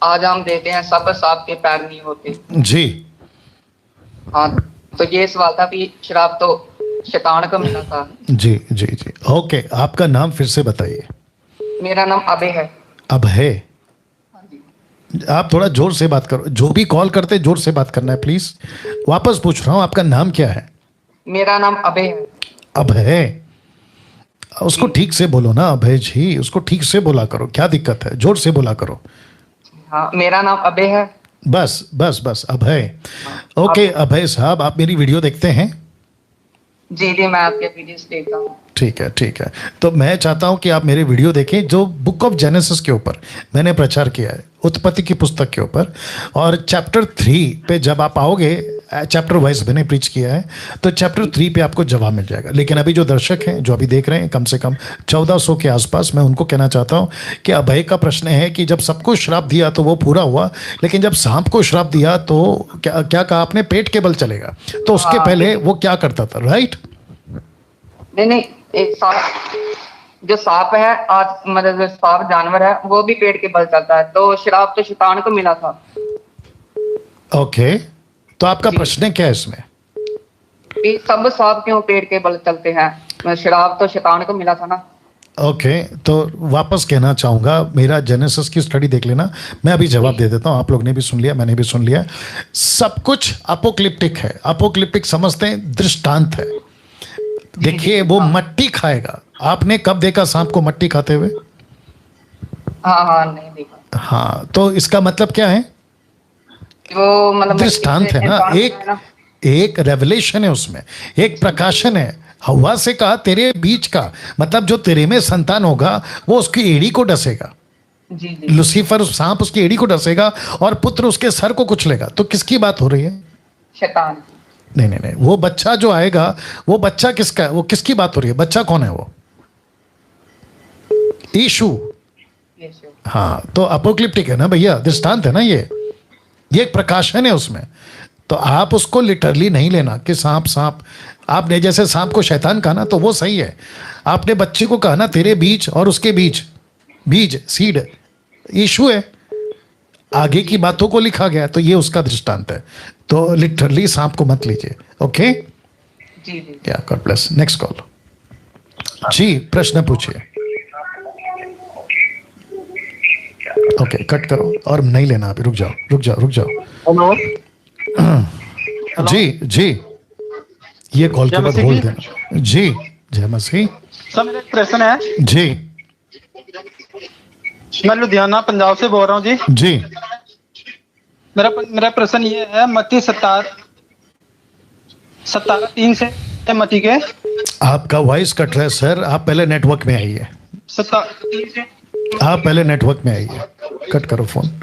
आज हम देते हैं सब सांप के पैर नहीं होते। जी हाँ, तो ये सवाल था कि श्राप तो शैतान को मिला था। जी जी जी ओके, आपका नाम फिर से बताइए। मेरा नाम अभय है। अभय, आप थोड़ा जोर से बात करो, जो भी कॉल करते जोर से बात करना है प्लीज। वापस पूछ रहा हूँ, आपका नाम क्या है? मेरा नाम अभय है। अभय, उसको ठीक से बोलो ना अभय जी, उसको ठीक से बोला करो, क्या दिक्कत है? जोर से बोला करो। हाँ, मेरा नाम अभय है। बस बस बस अभय। ओके अभय साहब, आप मेरी वीडियो देखते हैं? जी जी, मैं आपके वीडियोस देखता हूँ। ठीक है ठीक है, तो मैं चाहता हूं कि आप मेरे वीडियो देखें जो बुक ऑफ जेनेसिस के ऊपर मैंने प्रचार किया है, उत्पत्ति की पुस्तक के ऊपर। और चैप्टर 3 पे जब आप आओगे, चैप्टर वाइज मैंने प्रीच किया है, तो चैप्टर 3 पे आपको जवाब मिल जाएगा। लेकिन अभी जो दर्शक हैं जो अभी देख रहे हैं कम से कम 1400 के आसपास, मैं उनको कहना चाहता हूं कि अभय का प्रश्न है कि जब सबको श्राप दिया तो वो पूरा हुआ, लेकिन जब सांप को श्राप दिया तो क्या कहा आपने? पेट के बल चलेगा। तो उसके पहले वो क्या करता था? राइट? नहीं, एक जो सांप है आज मतलब जो सांप जानवर है वो भी पेट के बल चलता है, तो श्राप तो शैतान को मिला था। ओके, तो आपका प्रश्न क्या है इसमें? कि सब सांप क्यों पेट के बल चलते हैं? श्राप तो शैतान को मिला था ना। ओके, तो वापस कहना चाहूंगा, मेरा जेनेसिस की स्टडी देख लेना, मैं अभी जवाब दे देता हूं। आप लोग ने भी सुन लिया, मैंने भी सुन लिया। सब कुछ अपोक्लिप्टिक है। अपोक्लिप्टिक समझते हैं, दृष्टांत है। देखिए वो मट्टी खाएगा। आपने कब देखा सांप को मट्टी खाते हुए? हाँ, नहीं देखा। हाँ, तो इसका मतलब क्या है? वो मतलब दृष्टांत है ना, एक रेवलेशन है उसमें, एक प्रकाशन है। हवा से कहा तेरे बीच का, मतलब जो तेरे में संतान होगा वो उसकी एड़ी को डसेगा। जी। लूसीफर सांप उसकी एड़ी को डसेगा और पुत्र उसके सर को कुचलेगा। तो किसकी बात हो रही है? शैतान। नहीं, वो बच्चा जो आएगा वो बच्चा किसका है? वो किसकी बात हो रही है? बच्चा कौन है? वो यीशु। हाँ, तो अपोक्लिप्टिक है ना भैया, दृष्टांत है ना, ये एक प्रकाशन है उसमें। तो आप उसको लिटरली नहीं लेना कि सांप। आपने जैसे सांप को शैतान कहा ना, तो वो सही है। आपने बच्चे को कहा ना तेरे बीच और उसके बीज सीड यीशु है। आगे की बातों को लिखा गया, तो ये उसका दृष्टांत है। तो लिटरली सांप को मत लीजिए। ओके जी। क्या, गॉड ब्लेस। Next call. जी प्रश्न पूछिए। ओके कट करो और नहीं लेना अभी, रुक जाओ। हेलो जी ये कॉल के बाद बोल देना। जी जय मसीह। सर मेरा एक प्रश्न है जी। मैं लुधियाना पंजाब से बोल रहा हूँ जी। मेरा प्रश्न ये है, मत्ती 17:3 से मत्ती के। आपका वॉइस कट रहा है सर, आप पहले नेटवर्क में आइए। 17:3 से आप पहले नेटवर्क में आइए। कट करो फोन,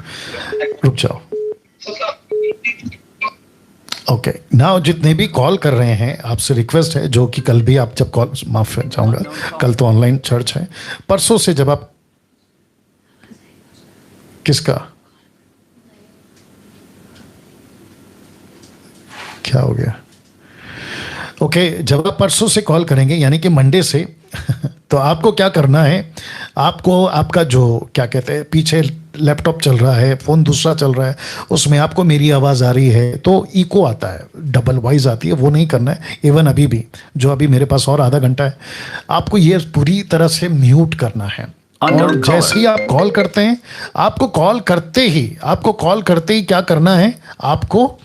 रुक जाओ। ओके नाउ जितने भी कॉल कर रहे हैं, आपसे रिक्वेस्ट है, जो कि कल भी आप जब कॉल, माफ चाहूंगा, कल तो ऑनलाइन चर्च है, परसों से जब आप, किसका क्या हो गया? ओके, जब आप परसों से कॉल करेंगे यानी कि मंडे से तो आपको क्या करना है, आपको आपका जो क्या कहते हैं, पीछे लैपटॉप चल रहा है, फ़ोन दूसरा चल रहा है, उसमें आपको मेरी आवाज़ आ रही है तो इको आता है, डबल वॉइस आती है, वो नहीं करना है। इवन अभी भी जो अभी मेरे पास और आधा घंटा है, आपको ये पूरी तरह से म्यूट करना है। और जैसे ही आप कॉल करते हैं, आपको कॉल करते ही क्या करना है, आपको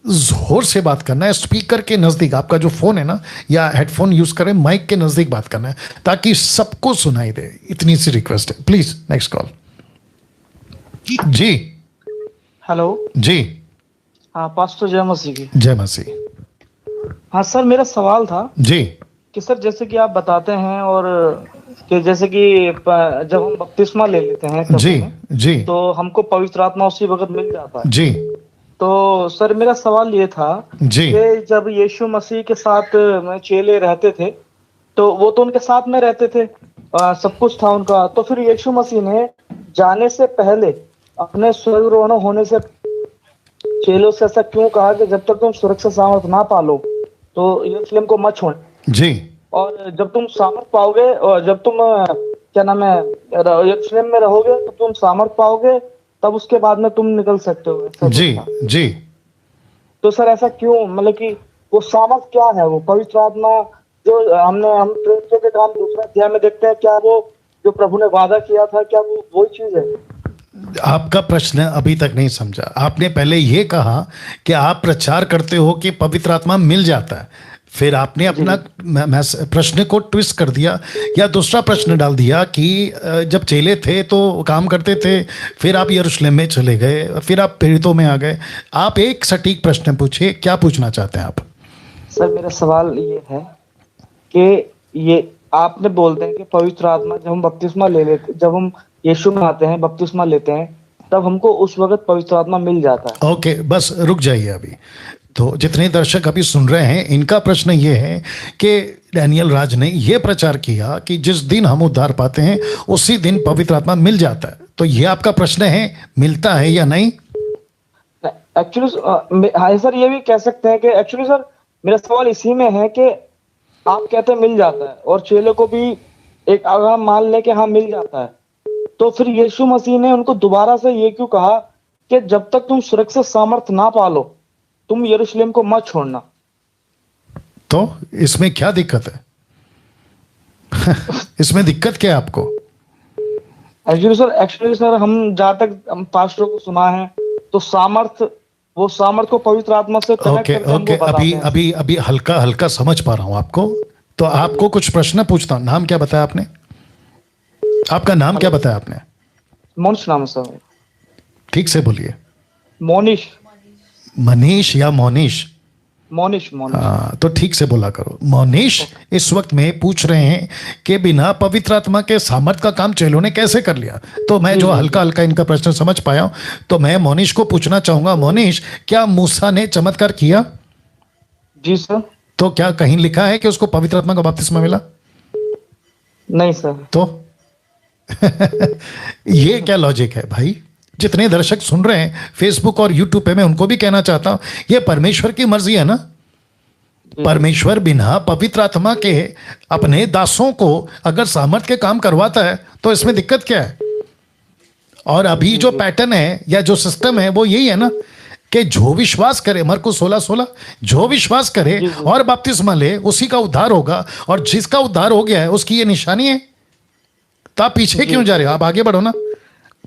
जोर से बात करना है। स्पीकर के नज़दीक, आपका जो फ़ोन है ना, या हेडफोन यूज़ करें, माइक के नज़दीक बात करना है ताकि सबको सुनाई दे। इतनी सी रिक्वेस्ट है। Please next call. जी हेलो जी। हाँ पास्टर जय मसीह की। जय मसीह। हाँ सर, मेरा सवाल था जी कि सर जैसे कि आप बताते हैं और कि जैसे कि जब हम बपतिस्मा ले लेते हैं जी जी तो हमको पवित्र आत्मा उसी वक्त मिल जाता है जी। तो सर मेरा सवाल ये था जी कि जब यीशु मसीह के साथ चेले रहते थे तो वो तो उनके साथ में रहते थे, सब कुछ था उनका, तो फिर यीशु मसीह ने जाने से पहले अपने स्वर्गारोहण होने से चेलों से ऐसा क्यों कहा कि जब तक तुम सुरक्षा सामर्थ ना पालो तो यरूशलेम को मत छोड़ना? जी। और जब तुम सामर्थ पाओगे और जब तुम क्या नाम है यरूशलेम में रहोगे तो तुम सामर्थ पाओगे, तब उसके बाद में तुम निकल सकते हो। जी जी। तो सर ऐसा क्यों, मतलब कि वो सामर्थ क्या है, वो पवित्र आत्मा जो हम प्रेरितों के काम दूसरा अध्याय में देखते हैं, क्या वो जो प्रभु ने वादा किया था, क्या वो वही चीज है? आपका प्रश्न अभी तक नहीं समझा। आपने पहले ये कहा कि आप प्रचार करते हो कि पवित्र आत्मा मिल जाता है, फिर आपने अपना प्रश्न को ट्विस्ट कर दिया या दूसरा प्रश्न डाल दिया कि जब चेले थे तो काम करते थे, फिर आप यरूशलेम में चले गए, फिर आप प्रेरितों में आ गए। आप एक सटीक प्रश्न पूछिए, क्या पूछना चाहते हैं आप? सर मेरा सवाल ये है कि ये आपने बोलते हैं कि पवित्र आत्मा जब हम बपतिस्मा ले लेते, जब हम यीशु में आते हैं बपतिस्मा लेते हैं, तब हमको उस वक्त पवित्र आत्मा मिल जाता है। ओके, बस रुक जाइए अभी। तो जितने दर्शक अभी सुन रहे हैं, इनका प्रश्न ये है कि डैनियल राज ने ये प्रचार किया कि जिस दिन हम उद्धार पाते हैं उसी दिन पवित्र आत्मा मिल जाता है। तो ये आपका प्रश्न है, मिलता है या नहीं? एक्चुअली हाँ सर, ये भी कह सकते हैं कि एक्चुअली सर मेरा सवाल इसी में है कि आप कहते हैं मिल जाता है और चेलों को भी एक अगर हम मान लें कि हाँ मिल जाता है, तो फिर यीशु मसीह ने उनको दोबारा से ये क्यों कहा कि जब तक तुम सुरक्षित सामर्थ ना पालो तुम यरूशलेम को मत छोड़ना? तो इसमें क्या दिक्कत है? इसमें दिक्कत क्या है आपको? एक्चुअली सर हम जहाँ तक हम पास्टरों को सुना है तो सामर्थ को पवित्र आत्मा से कनेक्ट करके हमको बताते हैं। अभी हल्का हल्का समझ पा रहा हूं आपको। तो आपको कुछ प्रश्न पूछता हूं। नाम क्या बताया आपने? आपका नाम क्या बताया आपने? मोनिश नाम है सर। ठीक से बोलिए। मोनिश। मनीष या मोनिश? मोनिश। हाँ, तो ठीक से बोला करो। मोनिश इस वक्त में पूछ रहे हैं कि बिना पवित्र आत्मा के सामर्थ का काम चेलों ने कैसे कर लिया। तो मैं जो हल्का हल्का इनका प्रश्न समझ पाया हूं, तो मैं मोनिश को पूछना चाहूंगा, मोनिश क्या मूसा ने चमत्कार किया? जी सर। तो क्या कहीं लिखा है कि उसको पवित्र आत्मा का बपतिस्मा मिला? नहीं सर। तो ये क्या लॉजिक है भाई? जितने दर्शक सुन रहे हैं फेसबुक और यूट्यूब पे, मैं उनको भी कहना चाहता हूं, ये परमेश्वर की मर्जी है ना। परमेश्वर बिना पवित्र आत्मा के अपने दासों को अगर सामर्थ के काम करवाता है तो इसमें दिक्कत क्या है? और अभी जो पैटर्न है या जो सिस्टम है वो यही है ना कि जो विश्वास करे, मरकुस 16:16, जो विश्वास करे और बपतिस्मा ले उसी का उद्धार होगा, और जिसका उद्धार हो गया है उसकी ये निशानी है। तो आप पीछे क्यों जा रहे हो? आप आगे बढ़ो ना।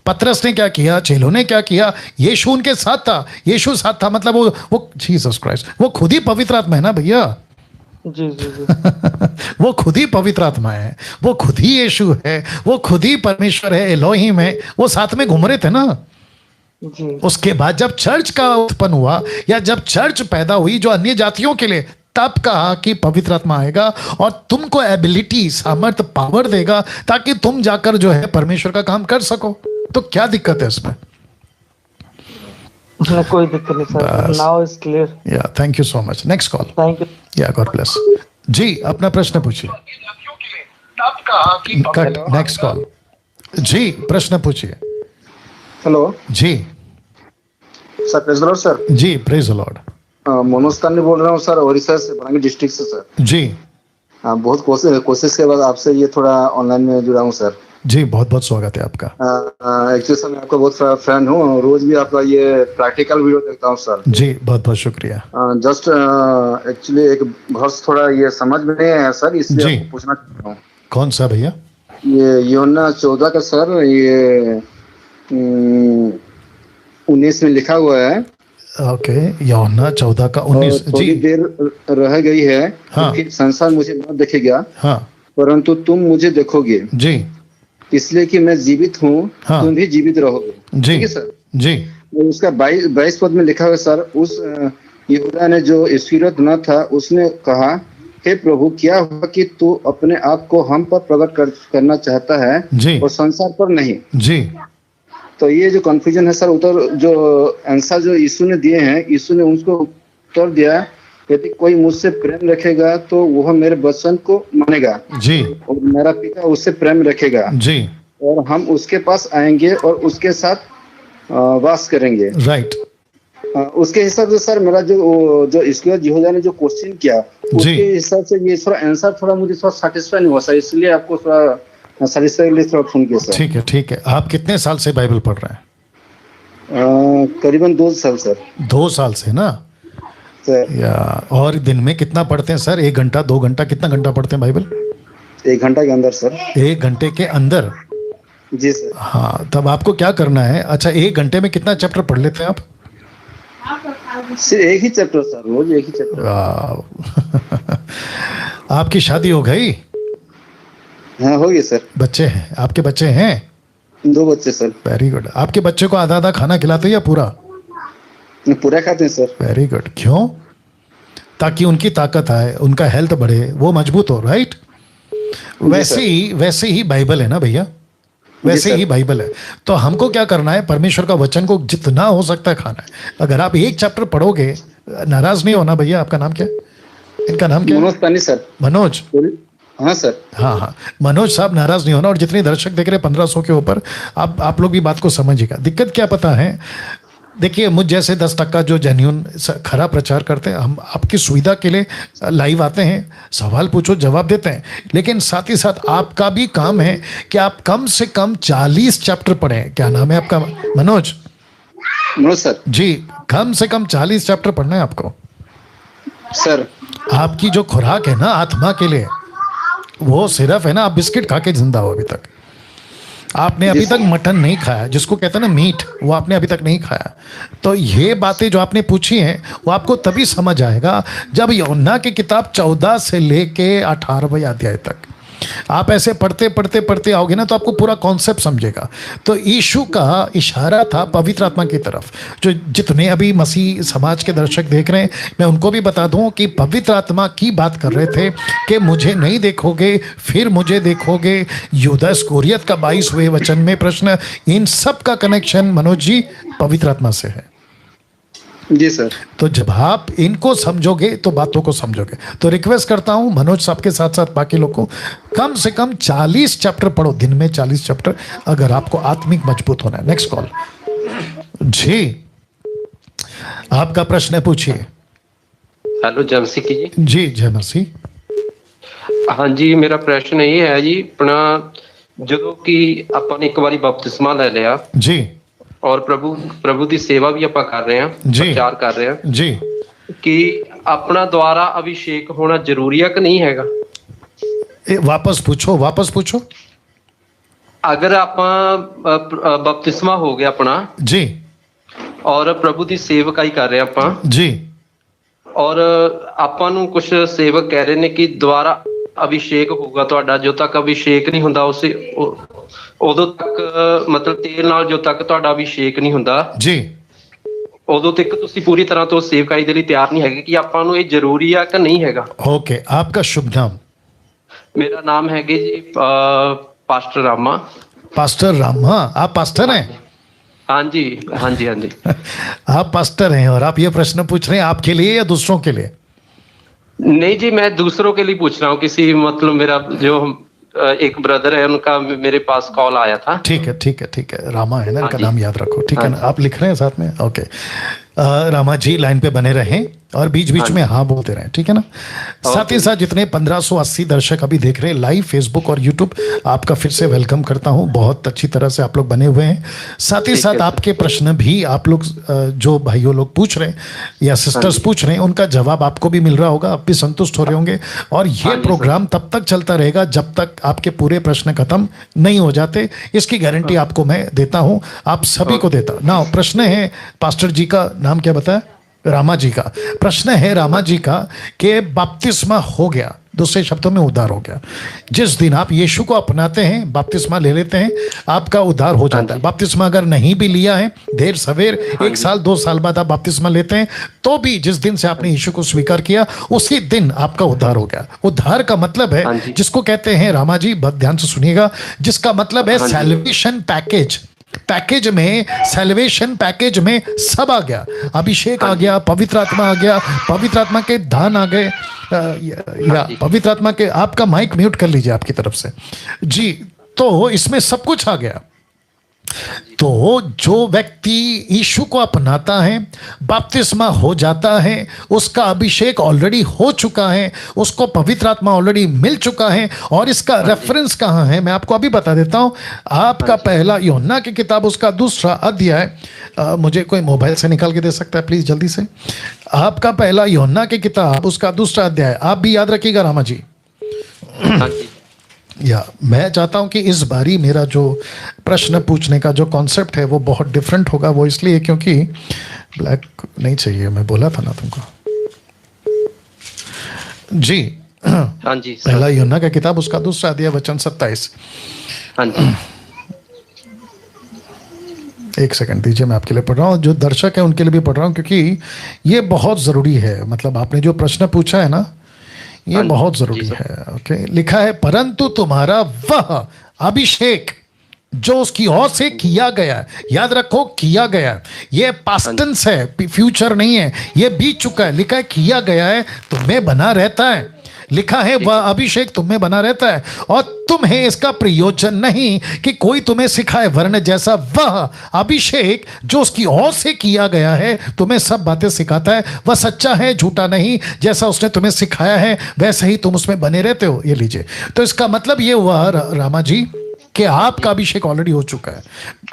पतरस ने क्या किया, चेलों ने क्या किया? यीशु उनके साथ था। यीशु साथ था मतलब वो जीसस क्राइस्ट, वो खुद ही पवित्र आत्मा है ना भैया। जी जी जी। वो खुद ही पवित्र आत्मा है, वो खुद ही यीशु है, वो खुद ही परमेश्वर है, एलोहिम है। वो साथ में घूम रहे थे ना। जी। उसके बाद जब चर्च का उत्पन्न हुआ या जब चर्च पैदा हुई जो अन्य जातियों के लिए, तब कहा कि पवित्र आत्मा आएगा और तुमको एबिलिटी, सामर्थ, पावर देगा ताकि तुम जाकर जो है परमेश्वर का काम कर सको। तो क्या दिक्कत है इसमें? कोई दिक्कत नहीं sir. Now is clear. Yeah thank you so much. Next call. Thank you. या गॉड ब्लेस। जी अपना प्रश्न पूछिए। Next call. जी प्रश्न पूछिए। हेलो जी sir. Praise the lord sir. जी praise the lord. Manoj Kandi बोल रहा हूँ सर, ओडिशा से, बरांगी डिस्ट्रिक्ट से सर। जी हाँ, बहुत कोशिश के बाद आपसे ये थोड़ा ऑनलाइन में जुड़ा हूँ सर। जी बहुत बहुत स्वागत है आपका। एक्चुअली सर मैं आपका बहुत फैन हूँ, रोज भी आपका ये प्रैक्टिकल वीडियो देखता हूँ सर। जी बहुत बहुत शुक्रिया। जस्ट एक्चुअली एक वर्ष थोड़ा ये समझ में नहीं आया सर, इसलिए आपको पूछना चाहता हूँ। कौन सा भैया? ये यूहन्ना 14 का सर, ये 19 में लिखा हुआ है। ओके, यूहन्ना 14 का 19। थोड़ी देर रह गई है। हाँ। संसार मुझे न देखेगा, हाँ, परंतु तुम मुझे देखोगे। जी। इसलिए कि मैं जीवित हूँ, हाँ। तुम भी जीवित रहोगे। जी। ठीक है सर। जी। उसका 22 पद में लिखा हुआ है सर, उस यहूदा ने जो इस्करियोत न था उसने कहा, हे प्रभु, क्या हुआ कि तू अपने आप को हम पर प्रकट करना चाहता है और संसार पर नहीं? जी। तो ये जो कंफ्यूजन है सर, उत्तर जो आंसर जो यीशु ने दिए हैं, यीशु ने उनको उत्तर दिया, यदि कोई मुझसे प्रेम रखेगा तो वह मेरे वचन को मानेगा जी, और मेरा पिता उससे प्रेम रखेगा जी, और हम उसके पास आएंगे और उसके साथ वास करेंगे। राइट। उसके हिसाब से सर मेरा जो इस्करियोत यहूदा ने जो क्वेश्चन किया, उसके हिसाब से ये थोड़ा आंसर थोड़ा मुझे थोड़ा सेटिस्फाई नहीं हुआ सर, इसलिए आपको थोड़ा सेटिस्फाई के लिए थोड़ा फोन किया सर। ठीक है, ठीक है। आप कितने साल से बाइबल पढ़ रहे हैं? करीबन 2 साल सर। 2 साल से ना सर। या और दिन में कितना पढ़ते हैं सर? 1 घंटा, 2 घंटा, कितना घंटा पढ़ते हैं बाइबल? 1 घंटा के अंदर सर। 1 घंटे के अंदर? जी सर। हाँ, तब आपको क्या करना है? अच्छा, 1 घंटे में कितना चैप्टर पढ़ लेते हैं आप? सिर्फ एक ही चैप्टर सर, रोज एक ही चैप्टर। आपकी शादी हो गई? हाँ, हो गई सर। बच्चे हैं? आपके बच्चे हैं? 2 बच्चे सर। Very good. आपके बच्चे को आधा आधा खाना खिलाते हैं या पूरा? पूरा खाते हैं सर। Very good. क्यों? ताकि उनकी ताकत आए, उनका हेल्थ बढ़े, वो मजबूत हो। राइट। वैसे ही बाइबल है ना भैया, वैसे ही बाइबल है। तो हमको क्या करना है? परमेश्वर का वचन को जितना हो सकता है खाना है। अगर आप 1 चैप्टर पढ़ोगे, नाराज नहीं होना भैया। आपका नाम क्या है? इनका नाम क्या है? मनोज पानी सर। मनोज? हाँ सर। हाँ, मनोज साहब नाराज नहीं होना। और जितने दर्शक देख रहे 1500 के ऊपर, आप लोग भी बात को समझिएगा। दिक्कत क्या पता है? देखिए, मुझ जैसे 10% जो जेन्युइन खरा प्रचार करते हैं, हम आपकी सुविधा के लिए लाइव आते हैं, सवाल पूछो जवाब देते हैं, लेकिन साथ ही साथ आपका भी काम है कि आप कम से कम 40 चैप्टर पढ़ें। क्या नाम है आपका? मनोज? मनोज सर जी। कम से कम 40 चैप्टर पढ़ना है आपको सर। आपकी जो खुराक है ना आत्मा के लिए, वो सिर्फ है ना, आप बिस्किट खा के जिंदा हो। अभी तक आपने अभी तक मटन नहीं खाया, जिसको कहते हैं ना मीट, वो आपने अभी तक नहीं खाया। तो ये बातें जो आपने पूछी हैं, वो आपको तभी समझ आएगा जब यूहन्ना की किताब 14 से लेके 18वें अध्याय तक आप ऐसे पढ़ते आओगे ना, तो आपको पूरा कॉन्सेप्ट समझेगा। तो यीशु का इशारा था पवित्र आत्मा की तरफ। जो जितने अभी मसीह समाज के दर्शक देख रहे हैं, मैं उनको भी बता दूं कि पवित्र आत्मा की बात कर रहे थे कि मुझे नहीं देखोगे फिर मुझे देखोगे। यहूदा इस्करियोत का 22वें वचन में प्रश्न, इन सब का कनेक्शन मनोज जी पवित्र आत्मा से है। जी सर। तो जब आप इनको समझोगे तो बातों को समझोगे। तो रिक्वेस्ट करता हूं मनोज साहब के साथ साथ बाकी लोग को, कम से कम 40 चैप्टर पढ़ो, दिन में 40 चैप्टर, अगर आपको आत्मिक मजबूत होना है। नेक्स्ट कॉल जी, आपका प्रश्न है, पूछिए। हेलो, जय मसीह की जी। जी, जय मसीह। हाँ जी, मेरा प्रश्न ये है जी, अपना ਜਦੋਂ कि अपन एक बारी बपतिस्मा ले लिया जी, और प्रभु की सेवा भी ਆਪਾਂ कर रहे हैं, प्रचार कर रहे हैं जी, कि अपना द्वारा अभिषेक होना जरूरी है कि नहीं हैगा? वापस पूछो। अगर ਆਪਾਂ बपतिस्मा हो गया अपना जी, और प्रभु की सेवकाई कर रहे हैं ਆਪਾਂ जी, और ਆਪਾਂ ਨੂੰ कुछ सेवक कह रहे ने कि द्वारा अभिषेक होगा ਤੁਹਾਡਾ, जो तक अभिषेक नहीं ਹੁੰਦਾ उसे ਉਦੋਂ तक मतलब तेल ਨਾਲ जो तक ਤੁਹਾਡਾ अभिषेक नहीं ਹੁੰਦਾ जी, ਉਦੋਂ तक ਤੁਸੀਂ पूरी तरह ਤੋਂ सेवकाई ਦੇ ਲਈ ਤਿਆਰ नहीं ਹੈਗੇ कि ਆਪਾਂ ਨੂੰ ਇਹ ਜ਼ਰੂਰੀ ਆ कि नहीं हैगा? ओके, आपका शुभ नाम? मेरा नाम है जी पास्टर रामा। पास्टर रामा, आप पास्टर हैं? हाँ जी। आप पास्टर हैं और आप ये प्रश्न पूछ रहे हैं आपके लिए या दूसरों के लिए? नहीं जी, मैं दूसरों के लिए पूछ रहा हूँ। किसी मतलब मेरा जो एक ब्रदर है, उनका मेरे पास कॉल आया था। ठीक है। रामा है ना इनका नाम, याद रखो। ठीक है ना, आप लिख रहे हैं साथ में? ओके। रामा जी लाइन पे बने रहें और बीच बीच में हाँ बोलते रहें, ठीक है ना। साथ ही साथ जितने 1580 दर्शक अभी देख रहे हैं लाइव फेसबुक और यूट्यूब, आपका फिर से वेलकम करता हूं। बहुत अच्छी तरह से आप लोग बने हुए हैं। साथ ही साथ आपके प्रश्न भी आप लोग जो भाइयों लोग पूछ रहे हैं या सिस्टर्स पूछ रहे हैं, उनका जवाब आपको भी मिल रहा होगा, आप भी संतुष्ट हो रहे होंगे। और ये प्रोग्राम तब तक चलता रहेगा जब तक आपके पूरे प्रश्न खत्म नहीं हो जाते। इसकी गारंटी आपको मैं देता हूं, आप सभी को देता। ना प्रश्न है पास्टर जी का नाम क्या बताया? रामा जी का प्रश्न है, रामा जी का, कि बपतिस्मा हो गया, दूसरे शब्दों में उद्धार हो गया। जिस दिन आप यीशु को अपनाते हैं, बपतिस्मा ले लेते हैं, आपका उद्धार हो जाता है। बपतिस्मा अगर नहीं भी लिया है, देर सवेर 1 साल 2 साल बाद आप बपतिस्मा लेते हैं, तो भी जिस दिन से आपने यीशु को स्वीकार किया उसी दिन आपका उद्धार हो गया। उद्धार का मतलब है, जिसको कहते हैं, रामा जी ध्यान से सुनिएगा, जिसका मतलब है सैल्वेशन पैकेज। पैकेज में, सैल्वेशन पैकेज में सब आ गया। अभिषेक आ गया, पवित्र आत्मा आ गया, पवित्र आत्मा के दान आ गए, या पवित्र आत्मा के, आपका माइक म्यूट कर लीजिए आपकी तरफ से जी। तो इसमें सब कुछ आ गया। तो जो व्यक्ति यीशु को अपनाता है, बपतिस्मा हो जाता है, उसका अभिषेक ऑलरेडी हो चुका है, उसको पवित्र आत्मा ऑलरेडी मिल चुका है। और इसका रेफरेंस कहाँ है, मैं आपको अभी बता देता हूँ। आपका पहला यूहन्ना की किताब, उसका 2 अध्याय, मुझे कोई मोबाइल से निकाल के दे सकता है प्लीज जल्दी से। आपका पहला यूहन्ना की किताब, उसका 2 अध्याय, आप भी याद रखिएगा रामा जी। या मैं चाहता हूं कि इस बारी मेरा जो प्रश्न पूछने का जो कॉन्सेप्ट है वो बहुत डिफरेंट होगा। वो इसलिए क्योंकि ब्लैक नहीं चाहिए, मैं बोला था ना तुमको जी। हाँ जी। पहला यूहन्ना का किताब, उसका 2 अध्याय वचन 27। हाँ जी। 1 सेकंड दीजिए, मैं आपके लिए पढ़ रहा हूँ, जो दर्शक है उनके लिए भी पढ़ रहा हूँ, क्योंकि ये बहुत ज़रूरी है। मतलब आपने जो प्रश्न पूछा है ना, ये बहुत जरूरी है। ओके, लिखा है, परंतु तुम्हारा वह अभिषेक जो उसकी ओर से किया गया, याद रखो किया गया, ये पास्ट टेंस है, फ्यूचर नहीं है, ये बीत चुका है। लिखा है किया गया है, तुम्हें बना रहता है। लिखा है वह अभिषेक तुम्हें बना रहता है और तुम्हें इसका प्रयोजन नहीं कि कोई तुम्हें सिखाए, वरन जैसा वह अभिषेक जो उसकी ओर से किया गया है तुम्हें सब बातें सिखाता है, वह सच्चा है, झूठा नहीं। जैसा उसने तुम्हें सिखाया है वैसे ही तुम उसमें बने रहते हो। ये लीजिए, तो इसका मतलब ये हुआ रामा जी कि आपका अभिषेक ऑलरेडी हो चुका है।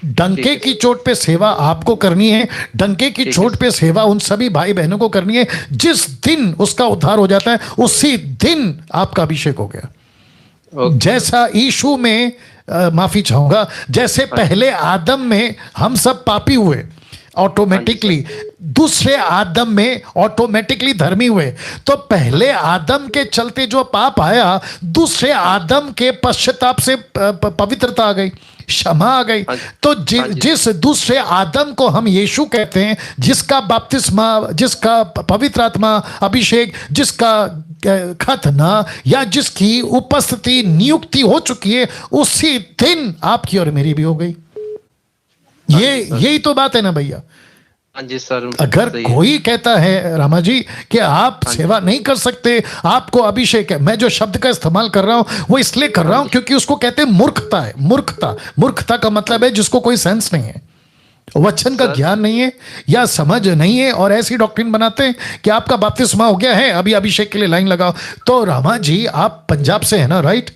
डंके की चोट पे सेवा आपको करनी है, डंके की चोट पे सेवा उन सभी भाई बहनों को करनी है। जिस दिन उसका उद्धार हो जाता है उसी दिन आपका अभिषेक हो गया। जैसा यीशु में माफी चाहूंगा, जैसे पहले आदम में हम सब पापी हुए, ऑटोमेटिकली दूसरे आदम में ऑटोमेटिकली धर्मी हुए। तो पहले आदम के चलते जो पाप आया, दूसरे आदम के पश्चाताप से पवित्रता आ गई, क्षमा आ गई। तो जिस दूसरे आदम को हम यीशु कहते हैं, जिसका बपतिस्मा, जिसका पवित्र आत्मा अभिषेक, जिसका खतना या जिसकी उपस्थिति नियुक्ति हो चुकी है, उसी दिन आपकी और मेरी भी हो गई। यही तो बात है ना भैया। हाँ जी सर। अगर कोई कहता है रामा जी कि आप सेवा नहीं कर सकते, आपको अभिषेक है, मैं जो शब्द का इस्तेमाल कर रहा हूं वो इसलिए कर रहा हूं क्योंकि उसको कहते हैं मूर्खता है। मूर्खता का मतलब है जिसको कोई सेंस नहीं है, वचन का ज्ञान नहीं है या समझ नहीं है, और ऐसी डॉक्ट्रिन बनाते हैं कि आपका बपतिस्मा हो गया है, अभी अभिषेक के लिए लाइन लगाओ। तो रामा जी आप पंजाब से है ना, राइट?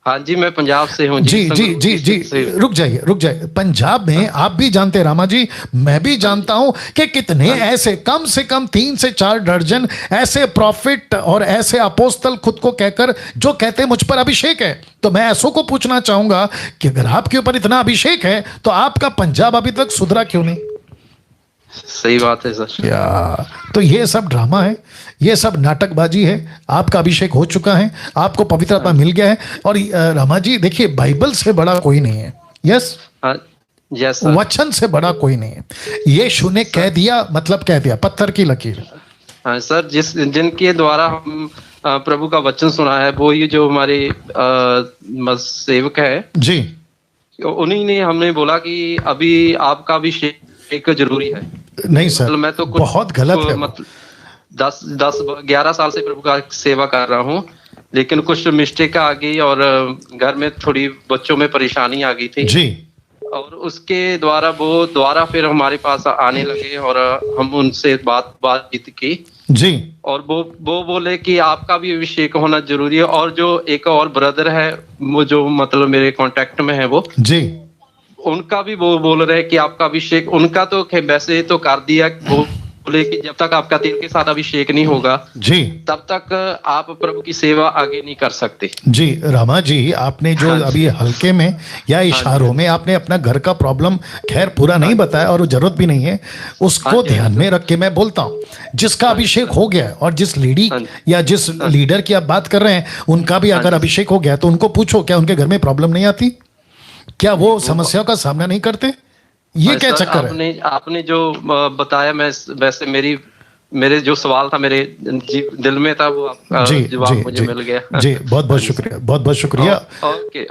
हाँ जी, मैं पंजाब से हूँ जी जी जी जी। रुक जाइए। पंजाब में आप भी जानते हैं रामा जी, मैं भी जानता हूं कि कितने ऐसे, कम से कम 3 से 4 दर्जन ऐसे प्रॉफिट और ऐसे अपोस्तल खुद को कहकर जो कहते हैं मुझ पर अभिषेक है। तो मैं ऐसों को पूछना चाहूंगा कि अगर आपके ऊपर इतना अभिषेक है तो आपका पंजाब अभी तक सुधरा क्यों नहीं? सही बात है सर। या तो ये सब ड्रामा है, ये सब नाटकबाजी है। आपका अभिषेक हो चुका है, आपको पवित्र आत्मा मिल गया है। और रामा जी देखिए, बाइबल से बड़ा कोई नहीं है। यस यस, वचन से बड़ा कोई नहीं है। यीशु ने कह दिया, मतलब कह दिया, पत्थर की लकीर। हाँ सर, जिनके द्वारा हम प्रभु का वचन सुना है, वो ये जो हमारे सेवक है जी, उन्हीं ने हमने बोला कि अभी आपका अभिषेक जरूरी है। नहीं सर, मतलब मैं तो बहुत गलत है। मतलब 10-11 साल से प्रभु का सेवा कर रहा हूँ, लेकिन कुछ मिस्टेक आ गई और घर में थोड़ी बच्चों में परेशानी आ गई थी जी, और उसके द्वारा वो द्वारा फिर हमारे पास आने लगे और हम उनसे बातचीत की जी, और वो बोले कि आपका भी अभिषेक होना जरूरी है। और जो एक और ब्रदर है, वो जो मतलब मेरे कांटेक्ट में है, वो जी, उनका भी वो बोल रहे हैं कि आपका अभिषेक, उनका तो वैसे तो कर दिया, वो बोले कि जब तक आपका तेल के साथ अभिषेक नहीं होगा जी, तब तक आप प्रभु की सेवा आगे नहीं कर सकते। जी रामा जी, आपने जो अभी हल्के में या इशारों में आपने अपना घर का प्रॉब्लम खैर पूरा नहीं बताया और जरूरत भी नहीं है, उसको ध्यान में रख के मैं बोलता हूँ, जिसका अभिषेक हो गया और जिस लेडी या जिस लीडर की आप बात कर रहे हैं उनका भी अगर अभिषेक हो गया तो उनको पूछो क्या उनके घर में प्रॉब्लम नहीं आती, क्या वो समस्याओं का सामना नहीं करते? ये क्या चक्कर है? आपने जो बताया, मैं वैसे मेरे जो सवाल था मेरे दिल में था, वो आपका जवाब मुझे मिल गया। जी बहुत बहुत शुक्रिया, बहुत बहुत शुक्रिया।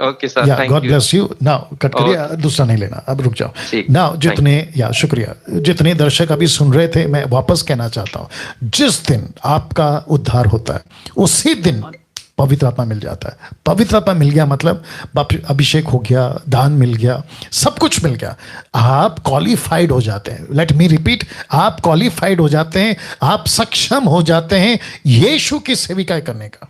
Okay sir, thank you. God bless you. Now cut करिए, दूसरा नहीं लेना, अब रुक जाओ। नाउ शुक्रिया, जितने दर्शक अभी सुन रहे थे, मैं वापस कहना चाहता हूँ, जिस दिन आपका उद्धार होता है उसी दिन पवित्र आत्मा मिल जाता है। पवित्र आत्मा मिल गया मतलब अभिषेक हो गया, दान मिल गया, सब कुछ मिल गया, आप क्वालिफाइड हो जाते हैं। लेट मी रिपीट, आप क्वालिफाइड हो जाते हैं, आप सक्षम हो जाते हैं यीशु की सेविका करने का।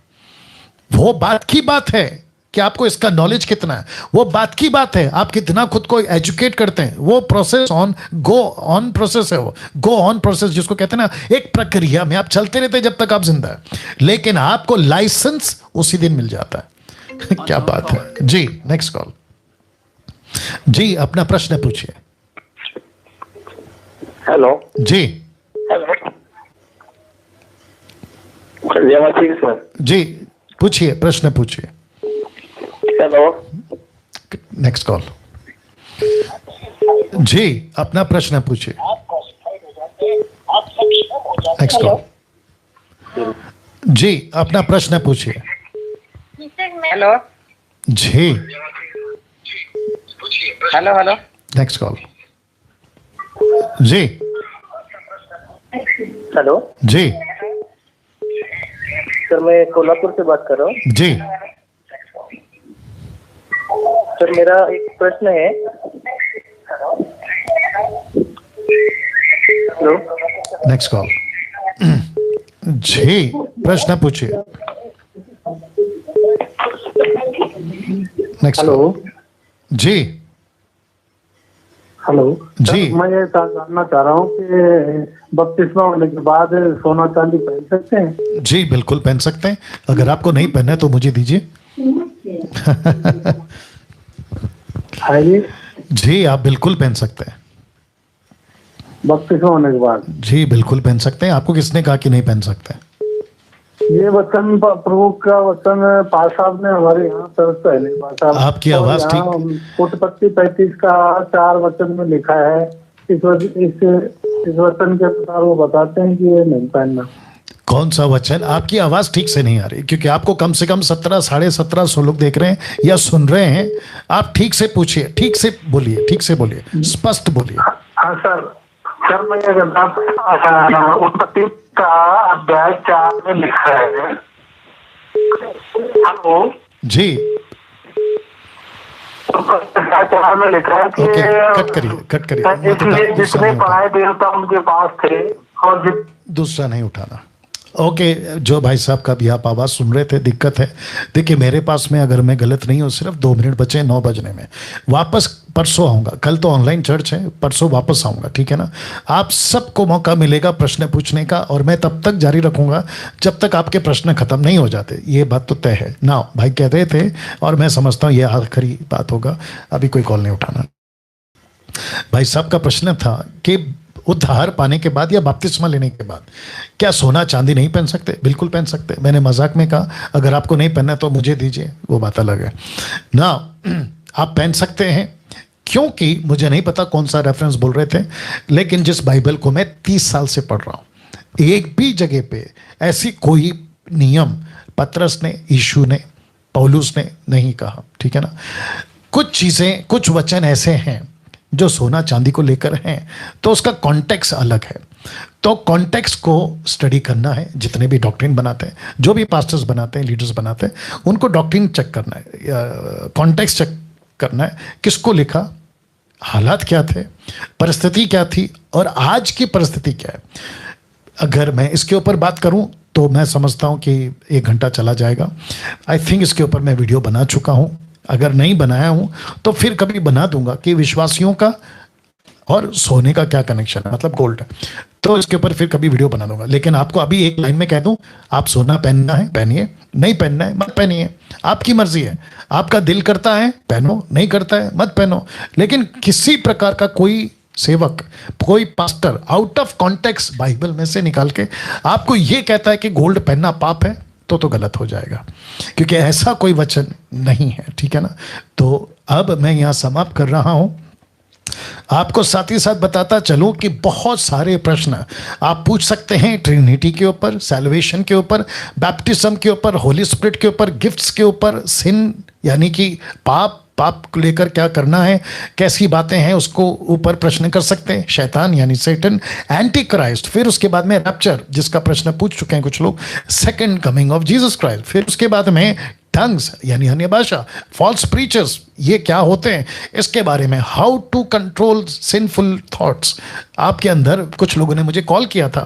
वो बात की बात है कि आपको इसका नॉलेज कितना है, वो बात की बात है आप कितना खुद को एजुकेट करते हैं। वो प्रोसेस गो ऑन प्रोसेस है, वो गो ऑन प्रोसेस जिसको कहते हैं ना, एक प्रक्रिया में आप चलते रहते हैं जब तक आप जिंदा है, लेकिन आपको लाइसेंस उसी दिन मिल जाता है। क्या बात है जी। नेक्स्ट कॉल जी, अपना प्रश्न पूछिए। हेलो जी। हेलो सर जी, पूछिए, प्रश्न पूछिए। हेलो नेक्स्ट कॉल जी, अपना प्रश्न पूछिए। नेक्स्ट कॉल जी, अपना प्रश्न पूछिए। हेलो जी, हेलो हेलो नेक्स्ट कॉल जी। हेलो जी सर, मैं कोल्हापुर से बात कर रहा हूँ। जी सर, मेरा एक प्रश्न है। हेलो नेक्स्ट कॉल जी, प्रश्न पूछिए। नेक्स्ट कॉल जी। हेलो जी, मैं ये जानना चाह रहा हूँ कि बपतिस्मा होने के बाद सोना चांदी पहन सकते हैं? जी बिल्कुल पहन सकते हैं, अगर आपको नहीं पहनना है तो मुझे दीजिए। जी आप बिल्कुल पहन सकते हैं बपतिस्मा होने के बाद। जी बिल्कुल पहन सकते हैं। आपको किसने कहा कि नहीं पहन सकते? ये वचन प्रभु का वचन पाल साहब ने हमारे यहाँ पहले आपकी आवाज ठीक। उत्पत्ति 35 का 4 वचन में लिखा है, इस वचन के अनुसार वो बताते हैं कि ये नहीं पहनना। कौन सा वचन? आपकी आवाज ठीक से नहीं आ रही, क्योंकि आपको कम से कम 17, 1750 लोग देख रहे हैं या सुन रहे हैं। आप ठीक से पूछिए, ठीक से बोलिए, ठीक से बोलिए, स्पष्ट बोलिए। हाँ सर, मैं उत्पत्ति का अध्याय 4 में लिखा है। हेलो जी, 4 में लिखा है कि कट करिए, जितने पढ़ाए देवता उनके पास थे और दूसरा नहीं उठाना। ओके, जो भाई साहब का भी आप आवाज़ सुन रहे थे, दिक्कत है। देखिए मेरे पास में, अगर मैं गलत नहीं हूँ, सिर्फ 2 मिनट बचे 9 बजने में। वापस परसों आऊँगा, कल तो ऑनलाइन चर्च है, परसों वापस आऊँगा, ठीक है ना? आप सबको मौका मिलेगा प्रश्न पूछने का, और मैं तब तक जारी रखूँगा जब तक आपके प्रश्न खत्म नहीं हो जाते। ये बात तो तय है ना। भाई कह रहे थे और मैं समझता हूँ ये आखिरी बात होगा, अभी कोई कॉल नहीं उठाना। भाई साहब का प्रश्न था कि उद्धार पाने के बाद या बपतिस्मा लेने के बाद क्या सोना चांदी नहीं पहन सकते? बिल्कुल पहन सकते। मैंने मजाक में कहा अगर आपको नहीं पहनना तो मुझे दीजिए, वो बात अलग है ना। आप पहन सकते हैं, क्योंकि मुझे नहीं पता कौन सा रेफरेंस बोल रहे थे, लेकिन जिस बाइबल को मैं 30 साल से पढ़ रहा हूँ, एक भी जगह पे ऐसी कोई नियम पतरस ने, यीशु ने, पौलुस ने नहीं कहा, ठीक है ना। कुछ चीज़ें, कुछ वचन ऐसे हैं जो सोना चांदी को लेकर हैं, तो उसका कॉन्टेक्स्ट अलग है। तो कॉन्टेक्स्ट को स्टडी करना है। जितने भी डॉक्ट्रिन बनाते हैं, जो भी पास्टर्स बनाते हैं, लीडर्स बनाते हैं, उनको डॉक्ट्रिन चेक करना है, कॉन्टेक्स्ट चेक करना है, किसको लिखा, हालात क्या थे, परिस्थिति क्या थी, और आज की परिस्थिति क्या है। अगर मैं इसके ऊपर बात करूं तो मैं समझता हूं कि 1 घंटा चला जाएगा। आई थिंक इसके ऊपर मैं वीडियो बना चुका हूं, अगर नहीं बनाया हूं तो फिर कभी बना दूंगा कि विश्वासियों का और सोने का क्या कनेक्शन है, मतलब गोल्ड। तो इसके ऊपर फिर कभी वीडियो बना दूंगा, लेकिन आपको अभी एक लाइन में कह दूं, आप सोना पहनना है पहनिए, नहीं पहनना है मत पहनिए, आपकी मर्जी है। आपका दिल करता है पहनो, नहीं करता है मत पहनो। लेकिन किसी प्रकार का कोई सेवक, कोई pastor out of context Bible में से निकाल के आपको ये कहता है कि गोल्ड पहनना पाप है, तो गलत हो जाएगा, क्योंकि ऐसा कोई वचन नहीं है, ठीक है ना। तो अब मैं यहां समाप्त कर रहा हूं। आपको साथ ही साथ बताता चलूं कि बहुत सारे प्रश्न आप पूछ सकते हैं ट्रिनिटी के ऊपर, सैल्वेशन के ऊपर, बैप्टिज्म के ऊपर, होली स्पिरिट के ऊपर, गिफ्ट्स के ऊपर, सिन यानी कि पाप को लेकर क्या करना है, कैसी बातें हैं, उसको ऊपर प्रश्न कर सकते हैं। शैतान यानी सेटन, एंटी क्राइस्ट, फिर उसके बाद में रैप्चर जिसका प्रश्न पूछ चुके हैं कुछ लोग, second coming of Jesus Christ, फिर उसके बाद में टंग्स यानी अन्य भाषा, फॉल्स प्रीचर्स ये क्या होते हैं, इसके बारे में how to control sinful thoughts. आपके अंदर कुछ लोगों ने मुझे कॉल किया था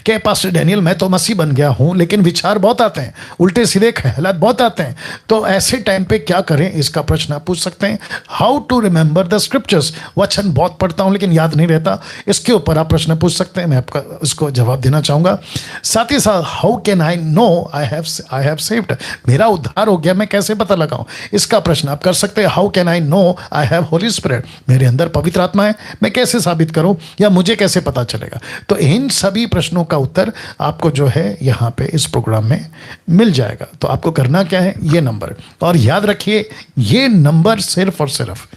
कि पास्टर डैनियल मैं तो मसीह बन गया हूं, लेकिन विचार बहुत आते हैं, उल्टे सीधे ख्यालात बहुत आते हैं, तो ऐसे टाइम पे क्या करें, इसका प्रश्न आप पूछ सकते हैं। How to remember the scriptures, वचन बहुत पढ़ता हूं लेकिन याद नहीं रहता, इसके ऊपर आप प्रश्न पूछ सकते हैं, मैं आपका उसको जवाब देना चाहूंगा। साथ ही साथ how can I know I have saved, मेरा उद्धार हो गया, मैं कैसे पता लगाऊं, इसका प्रश्न आप कर सकते हैं। How can I know I have Holi spirit, मेरे अंदर पवित्र आत्मा है, मैं कैसे साबित करूं, या मुझे कैसे पता चलेगा। तो इन सभी प्रश्नों का उत्तर आपको जो है यहां पे इस प्रोग्राम में मिल जाएगा। तो आपको करना क्या है, ये नंबर, और याद रखिए ये नंबर सिर्फ और सिर्फ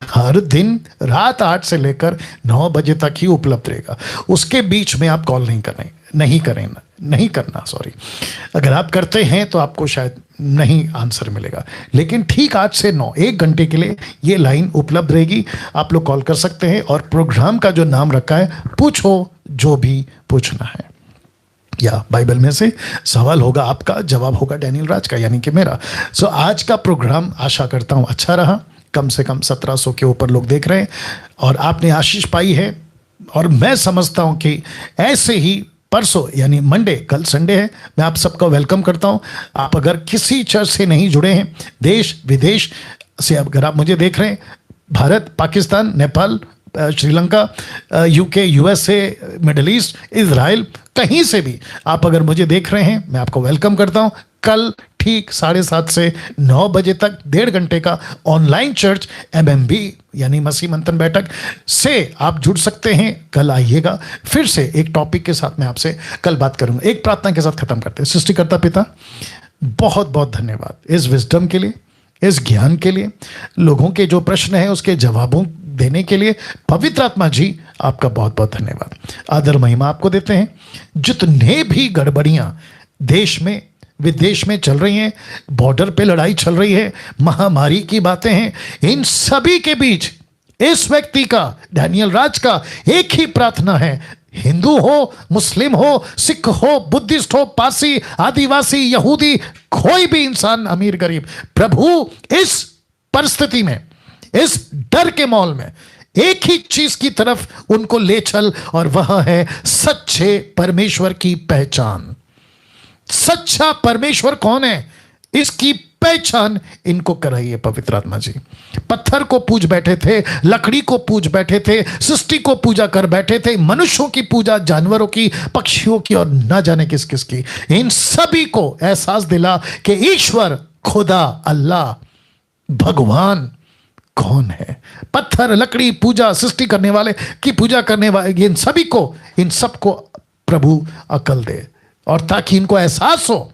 हर दिन रात 8 से लेकर 9 बजे तक ही उपलब्ध रहेगा। उसके बीच में आप कॉल नहीं करना सॉरी। अगर आप करते हैं तो आपको शायद नहीं आंसर मिलेगा, लेकिन ठीक 8 से 9 1 घंटे के लिए ये लाइन उपलब्ध रहेगी, आप लोग कॉल कर सकते हैं। और प्रोग्राम का जो नाम रखा है, पूछो जो भी पूछना है, या बाइबल में से सवाल होगा आपका, जवाब होगा डैनियल राज का यानी कि मेरा। सो आज का प्रोग्राम आशा करता हूं अच्छा रहा। कम से कम 1700 के ऊपर लोग देख रहे हैं और आपने आशीष पाई है, और मैं समझता हूं कि ऐसे ही परसों यानी मंडे, कल संडे है, मैं आप सबका वेलकम करता हूं। आप अगर किसी चर्च से नहीं जुड़े हैं, देश विदेश से अगर आप मुझे देख रहे हैं, Bharat, Pakistan, Nepal, Sri Lanka, UK, USA, middle east, Israel, कहीं से भी आप अगर मुझे देख रहे हैं, मैं आपको वेलकम करता हूं। कल ठीक 7:30 से 9 बजे तक 1.5 घंटे का ऑनलाइन चर्च MMB यानी मसीह मंथन बैठक से आप जुड़ सकते हैं। कल आइएगा, फिर से एक टॉपिक के साथ मैं आपसे कल बात करूंगा। एक प्रार्थना के साथ खत्म करते हैं। सृष्टिकर्ता पिता, बहुत बहुत धन्यवाद इस विजडम के लिए, इस ज्ञान के लिए, लोगों के जो प्रश्न है उसके जवाबों देने के लिए। पवित्र आत्मा जी, आपका बहुत बहुत धन्यवाद। आदर महिमा आपको देते हैं। जितने भी गड़बड़ियां देश में विदेश में चल रही हैं, बॉर्डर पे लड़ाई चल रही है, महामारी की बातें हैं, इन सभी के बीच इस व्यक्ति का, डैनियल राज का एक ही प्रार्थना है, हिंदू हो, मुस्लिम हो, सिख हो, बुद्धिस्ट हो, पारसी, आदिवासी, यहूदी, कोई भी इंसान, अमीर गरीब, प्रभु इस परिस्थिति में, इस डर के माहौल में एक ही चीज की तरफ उनको ले चल, और वह है सच्चे परमेश्वर की पहचान। सच्चा परमेश्वर कौन है, इसकी पहचान इनको कराइए पवित्र आत्मा जी। पत्थर को पूज बैठे थे, लकड़ी को पूज बैठे थे, सृष्टि को पूजा कर बैठे थे, मनुष्यों की पूजा, जानवरों की, पक्षियों की, और न जाने किस किस की। इन सभी को एहसास दिला कि ईश्वर, खुदा, अल्लाह, भगवान कौन है। पत्थर, लकड़ी, पूजा, सृष्टि करने वाले की पूजा करने वाले, इन सभी को, इन सबको प्रभु अकल दे, और ताकि इनको एहसास हो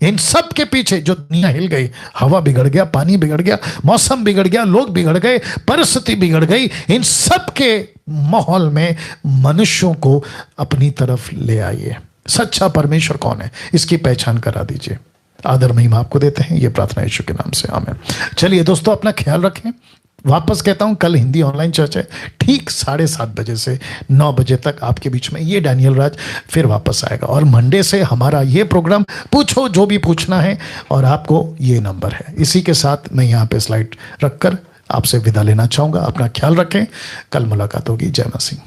इन सब के पीछे जो दुनिया हिल गई, हवा बिगड़ गया, पानी बिगड़ गया, मौसम बिगड़ गया, लोग बिगड़ गए, परिस्थिति बिगड़ गई, इन सब के माहौल में मनुष्यों को अपनी तरफ ले आइए। सच्चा परमेश्वर कौन है, इसकी पहचान करा दीजिए। आदर महिमा आपको देते हैं, ये प्रार्थना यीशु के नाम से, आमीन। चलिए दोस्तों, अपना ख्याल रखें। वापस कहता हूं, कल हिंदी ऑनलाइन चर्च है, ठीक 7:30 बजे से 9 बजे तक आपके बीच में ये डैनियल राज फिर वापस आएगा। और मंडे से हमारा ये प्रोग्राम पूछो जो भी पूछना है, और आपको ये नंबर है। इसी के साथ मैं यहाँ पे स्लाइड रखकर आपसे विदा लेना चाहूंगा। अपना ख्याल रखें, कल मुलाकात होगी। जय मसीह।